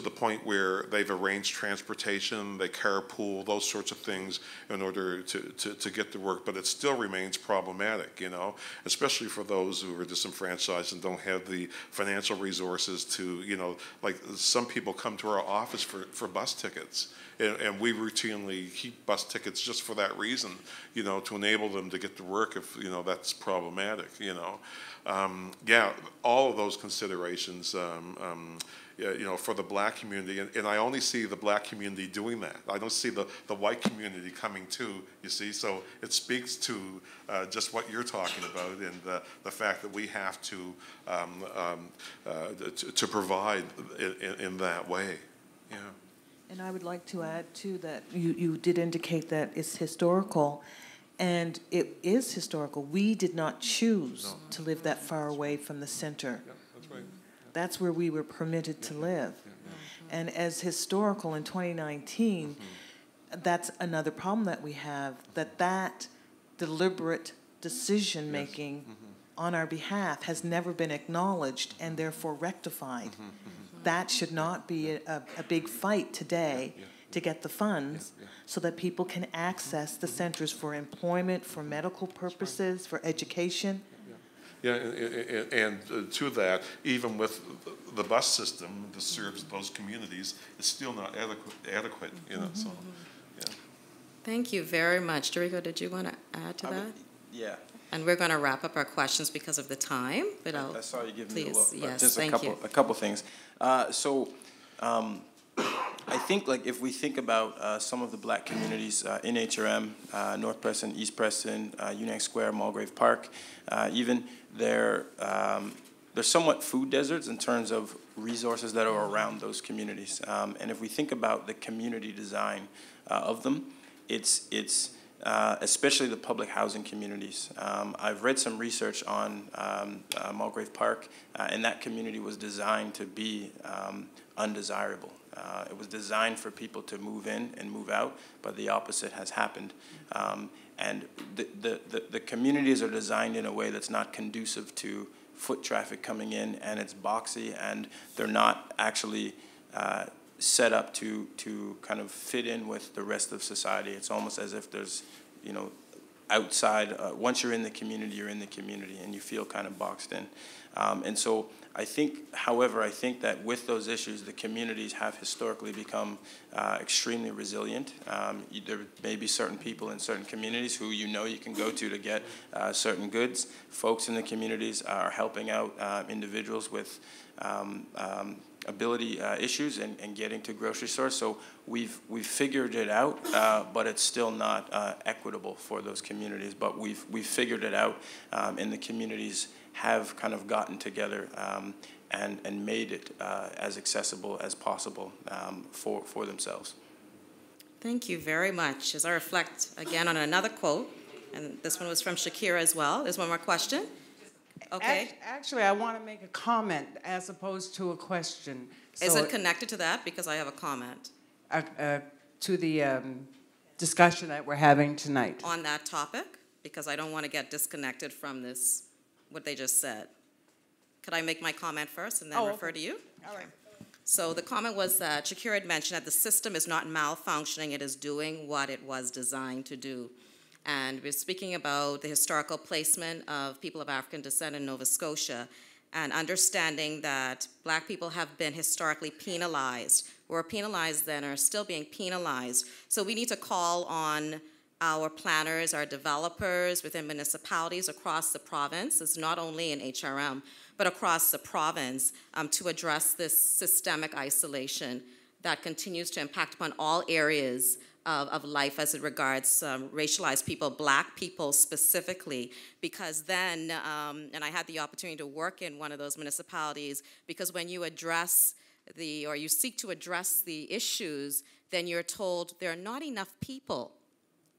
the point where they've arranged transportation, they carpool, those sorts of things in order to get to work, but it still remains problematic, you know, especially for those who are disenfranchised and don't have the financial resources to, you know, like some people come to our office for bus tickets, and we routinely keep bus tickets just for that reason, you know, to enable them to get to work if, you know, that's problematic, you know. Yeah, all of those considerations, you know, for the black community, and I only see the black community doing that. I don't see the white community coming too, you see, so it speaks to just what you're talking about and the fact that we have to provide in that way, yeah. And I would like to add too that you did indicate that it's historical, and it is historical. We did not choose to live that far away from the center. Yeah, that's right. That's where we were permitted to live. And as historical in 2019, that's another problem that we have, that deliberate decision-making on our behalf has never been acknowledged and therefore rectified. That should not be a big fight today to get the funds so that people can access the centers for employment, for medical purposes, for education. Yeah, and to that, even with the bus system that serves those communities, it's still not adequate, you know, so, yeah. Thank you very much. Dorigo, did you want to add to that? Yeah. And we're going to wrap up our questions because of the time, but I saw you give me a look. Yes, just thank you. a couple things. I think, like, if we think about some of the black communities in HRM, North Preston, East Preston, Union Square, Mulgrave Park, even they're somewhat food deserts in terms of resources that are around those communities. And if we think about the community design of them, it's especially the public housing communities. I've read some research on Mulgrave Park, and that community was designed to be undesirable. It was designed for people to move in and move out, but the opposite has happened. And the communities are designed in a way that's not conducive to foot traffic coming in, and it's boxy, and they're not actually set up to kind of fit in with the rest of society. It's almost as if there's, you know, outside, once you're in the community, you're in the community, and you feel kind of boxed in. And so I think, however, I think that with those issues, the communities have historically become extremely resilient. There may be certain people in certain communities who you know you can go to get certain goods. Folks in the communities are helping out individuals with ability issues and getting to grocery stores. So we've figured it out, but it's still not equitable for those communities. But we've figured it out, and the communities have kind of gotten together and made it as accessible as possible for themselves. Thank you very much. As I reflect again on another quote, and this one was from Shakira as well. There's one more question. Okay. Actually, I want to make a comment as opposed to a question. So is it connected to that? Because I have a comment. To the discussion that we're having tonight. On that topic? Because I don't want to get disconnected from this, what they just said. Could I make my comment first and then refer to you? All right. So the comment was that Shakira had mentioned that the system is not malfunctioning, it is doing what it was designed to do. And we're speaking about the historical placement of people of African descent in Nova Scotia and understanding that black people have been historically penalized, were penalized then, are still being penalized. So we need to call on our planners, our developers within municipalities across the province, it's not only in HRM, but across the province to address this systemic isolation that continues to impact upon all areas of life as it regards racialized people, black people specifically, because then, and I had the opportunity to work in one of those municipalities, because when you address or you seek to address the issues, then you're told there are not enough people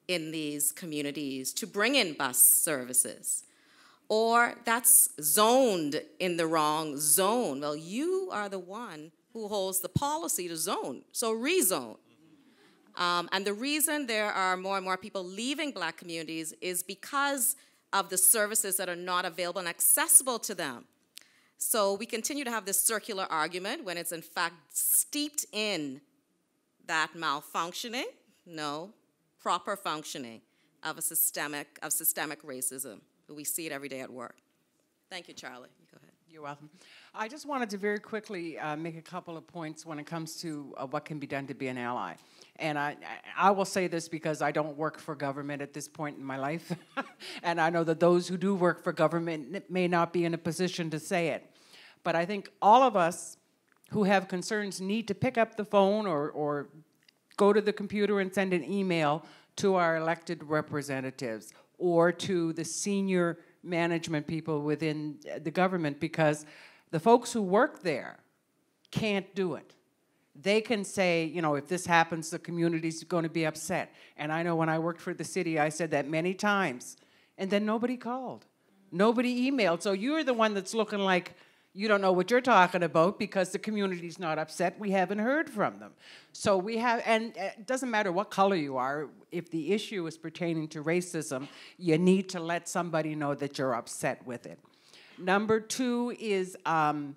in these communities to bring in bus services. Or that's zoned in the wrong zone. Well, you are the one who holds the policy to zone, so rezone. And the reason there are more and more people leaving Black communities is because of the services that are not available and accessible to them. So we continue to have this circular argument when it's in fact steeped in that malfunctioning, no, proper functioning of systemic racism. We see it every day at work. Thank you, Charlie. You go ahead. You're welcome. I just wanted to very quickly make a couple of points when it comes to what can be done to be an ally. And I will say this because I don't work for government at this point in my life. And I know that those who do work for government may not be in a position to say it. But I think all of us who have concerns need to pick up the phone or go to the computer and send an email to our elected representatives or to the senior management people within the government, because the folks who work there can't do it. They can say, you know, if this happens, the community's going to be upset. And I know when I worked for the city, I said that many times. And then nobody called. Nobody emailed. So you're the one that's looking like you don't know what you're talking about because the community's not upset. We haven't heard from them. So we have, and it doesn't matter what color you are, if the issue is pertaining to racism, you need to let somebody know that you're upset with it. Number two is the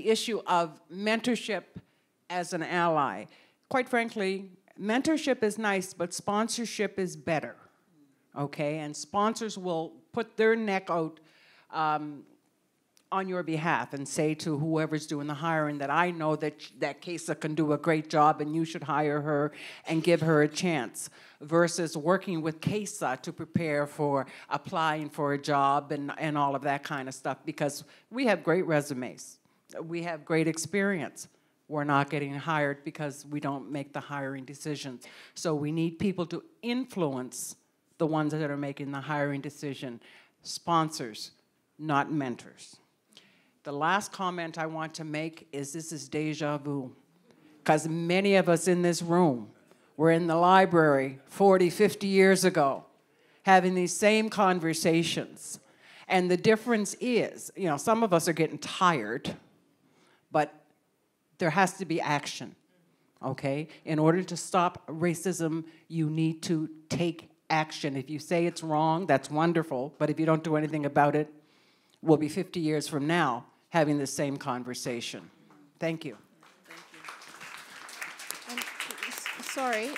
issue of mentorship as an ally. Quite frankly, mentorship is nice, but sponsorship is better, okay? And sponsors will put their neck out on your behalf and say to whoever's doing the hiring that I know that Kesa can do a great job and you should hire her and give her a chance, versus working with Kesa to prepare for applying for a job and all of that kind of stuff, because we have great resumes. We have great experience. We're not getting hired because we don't make the hiring decisions. So we need people to influence the ones that are making the hiring decision. Sponsors, not mentors. The last comment I want to make is this is deja vu, because many of us in this room were in the library 40, 50 years ago having these same conversations. And the difference is, you know, some of us are getting tired, but there has to be action, okay? In order to stop racism, you need to take action. If you say it's wrong, that's wonderful, but if you don't do anything about it, we'll be 50 years from now having the same conversation. Thank you. And, sorry,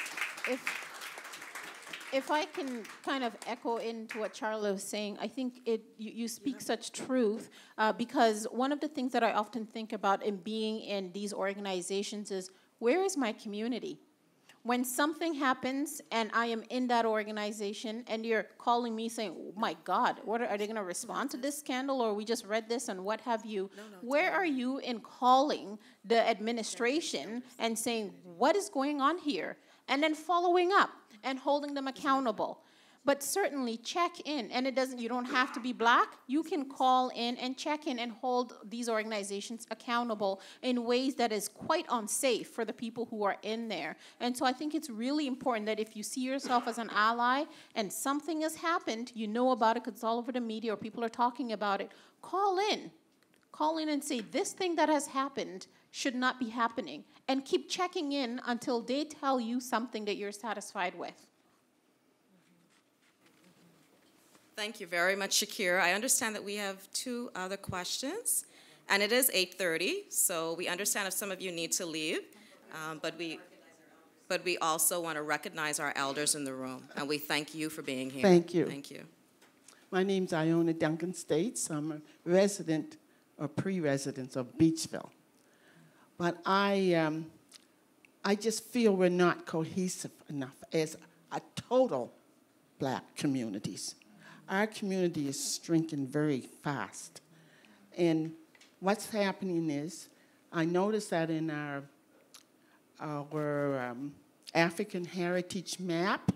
if I can kind of echo into what Charlie was saying, I think you speak such truth because one of the things that I often think about in being in these organizations is, where is my community? When something happens and I am in that organization and you're calling me saying, oh my God, what are they going to respond to this scandal, or we just read this and what have you? Where are you in calling the administration and saying, what is going on here? And then following up and holding them accountable. But certainly check in, and you don't have to be Black. You can call in and check in and hold these organizations accountable in ways that is quite unsafe for the people who are in there. And so I think it's really important that if you see yourself as an ally and something has happened, you know about it because it's all over the media or people are talking about it, call in. Call in and say, this thing that has happened should not be happening. And keep checking in until they tell you something that you're satisfied with. Thank you very much, Shakira. I understand that we have 2 other questions, and it is 8:30, so we understand if some of you need to leave, but we also want to recognize our elders in the room, and we thank you for being here. Thank you. Thank you. My name's Iona Duncan States. I'm a resident or pre-resident of Beachville. But I just feel we're not cohesive enough as a total Black communities. Our community is shrinking very fast. And what's happening is, I noticed that in our African heritage map,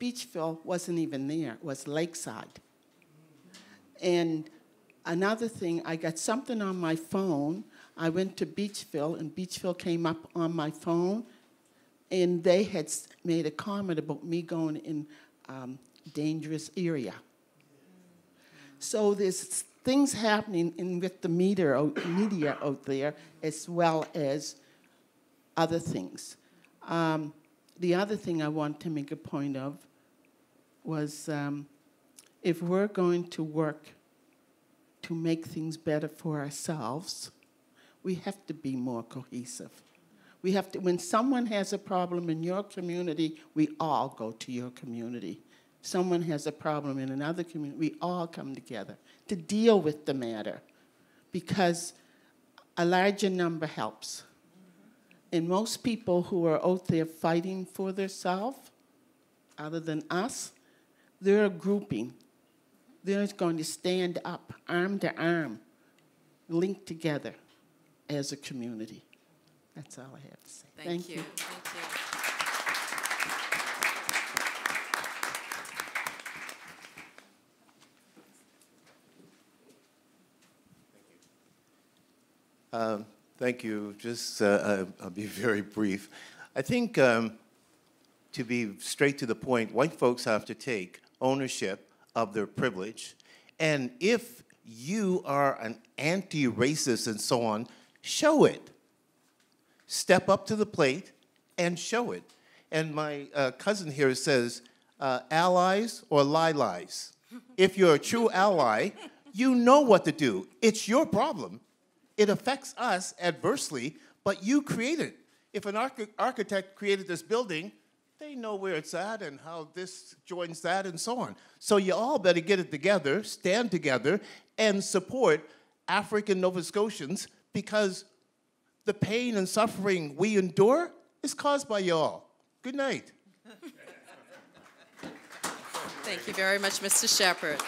Beachville wasn't even there, it was Lakeside. And another thing, I got something on my phone I went to Beachville, and Beachville came up on my phone, and they had made a comment about me going in dangerous area. So there's things happening with the media out there, as well as other things. The other thing I want to make a point of was if we're going to work to make things better for ourselves, we have to be more cohesive. We have to, when someone has a problem in your community, we all go to your community. Someone has a problem in another community, we all come together to deal with the matter, because a larger number helps. And most people who are out there fighting for themselves, other than us, they're a grouping. They're going to stand up, arm to arm, linked together as a community. That's all I have to say. Thank you. Thank you. Thank you. Just, I'll be very brief. I think, to be straight to the point, white folks have to take ownership of their privilege. And if you are an anti-racist and so on, show it. Step up to the plate and show it. And my cousin here says, allies or lies. If you're a true ally, you know what to do. It's your problem. It affects us adversely, but you created it. If an architect created this building, they know where it's at and how this joins that and so on. So you all better get it together, stand together, and support African Nova Scotians, because the pain and suffering we endure is caused by y'all. Good night. Thank you very much, Mr. Shepherd.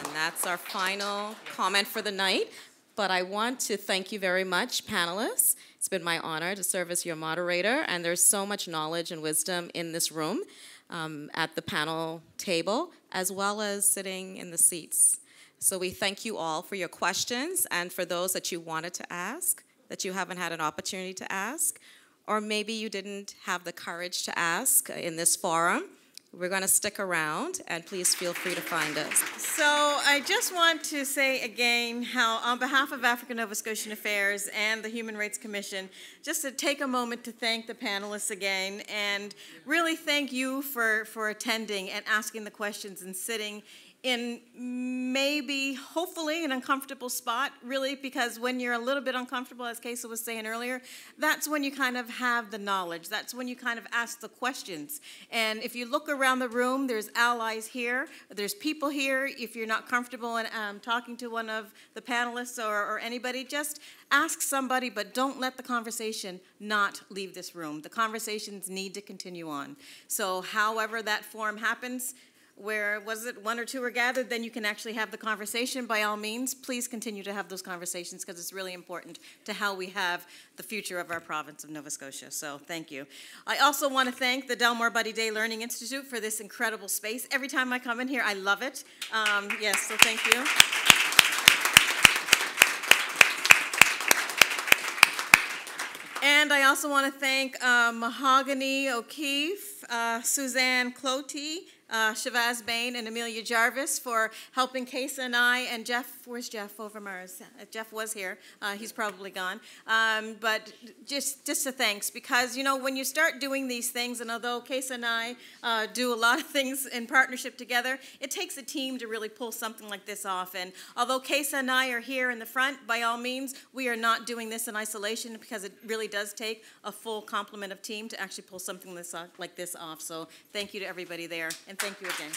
And that's our final comment for the night. But I want to thank you very much, panelists. It's been my honor to serve as your moderator, and there's so much knowledge and wisdom in this room at the panel table, as well as sitting in the seats. So we thank you all for your questions, and for those that you wanted to ask, that you haven't had an opportunity to ask, or maybe you didn't have the courage to ask in this forum. We're going to stick around, and please feel free to find us. So I just want to say again how, on behalf of African Nova Scotian Affairs and the Human Rights Commission, just to take a moment to thank the panelists again, and really thank you for attending and asking the questions and sitting in maybe, hopefully, an uncomfortable spot, really, because when you're a little bit uncomfortable, as Kesa was saying earlier, that's when you kind of have the knowledge. That's when you kind of ask the questions. And if you look around the room, there's allies here, there's people here. If you're not comfortable in talking to one of the panelists or anybody, just ask somebody, but don't let the conversation not leave this room. The conversations need to continue on. So however that forum happens, where was it, one or two are gathered, then you can actually have the conversation. By all means, please continue to have those conversations, because it's really important to how we have the future of our province of Nova Scotia. So thank you. I also want to thank the Delmore Buddy Day Learning Institute for this incredible space. Every time I come in here, I love it. Yes, so thank you. And I also want to thank Mahogany O'Keefe, Suzanne Cloty, Shavaz Bain, and Amelia Jarvis for helping Kesa and I, and Jeff, where's Jeff over Mars? Jeff was here, he's probably gone. But just a thanks, because you know, when you start doing these things, and although Kesa and I do a lot of things in partnership together, it takes a team to really pull something like this off. And although Kesa and I are here in the front, by all means, we are not doing this in isolation, because it really does take a full complement of team to actually pull something like this off. So thank you to everybody there, and thank you again.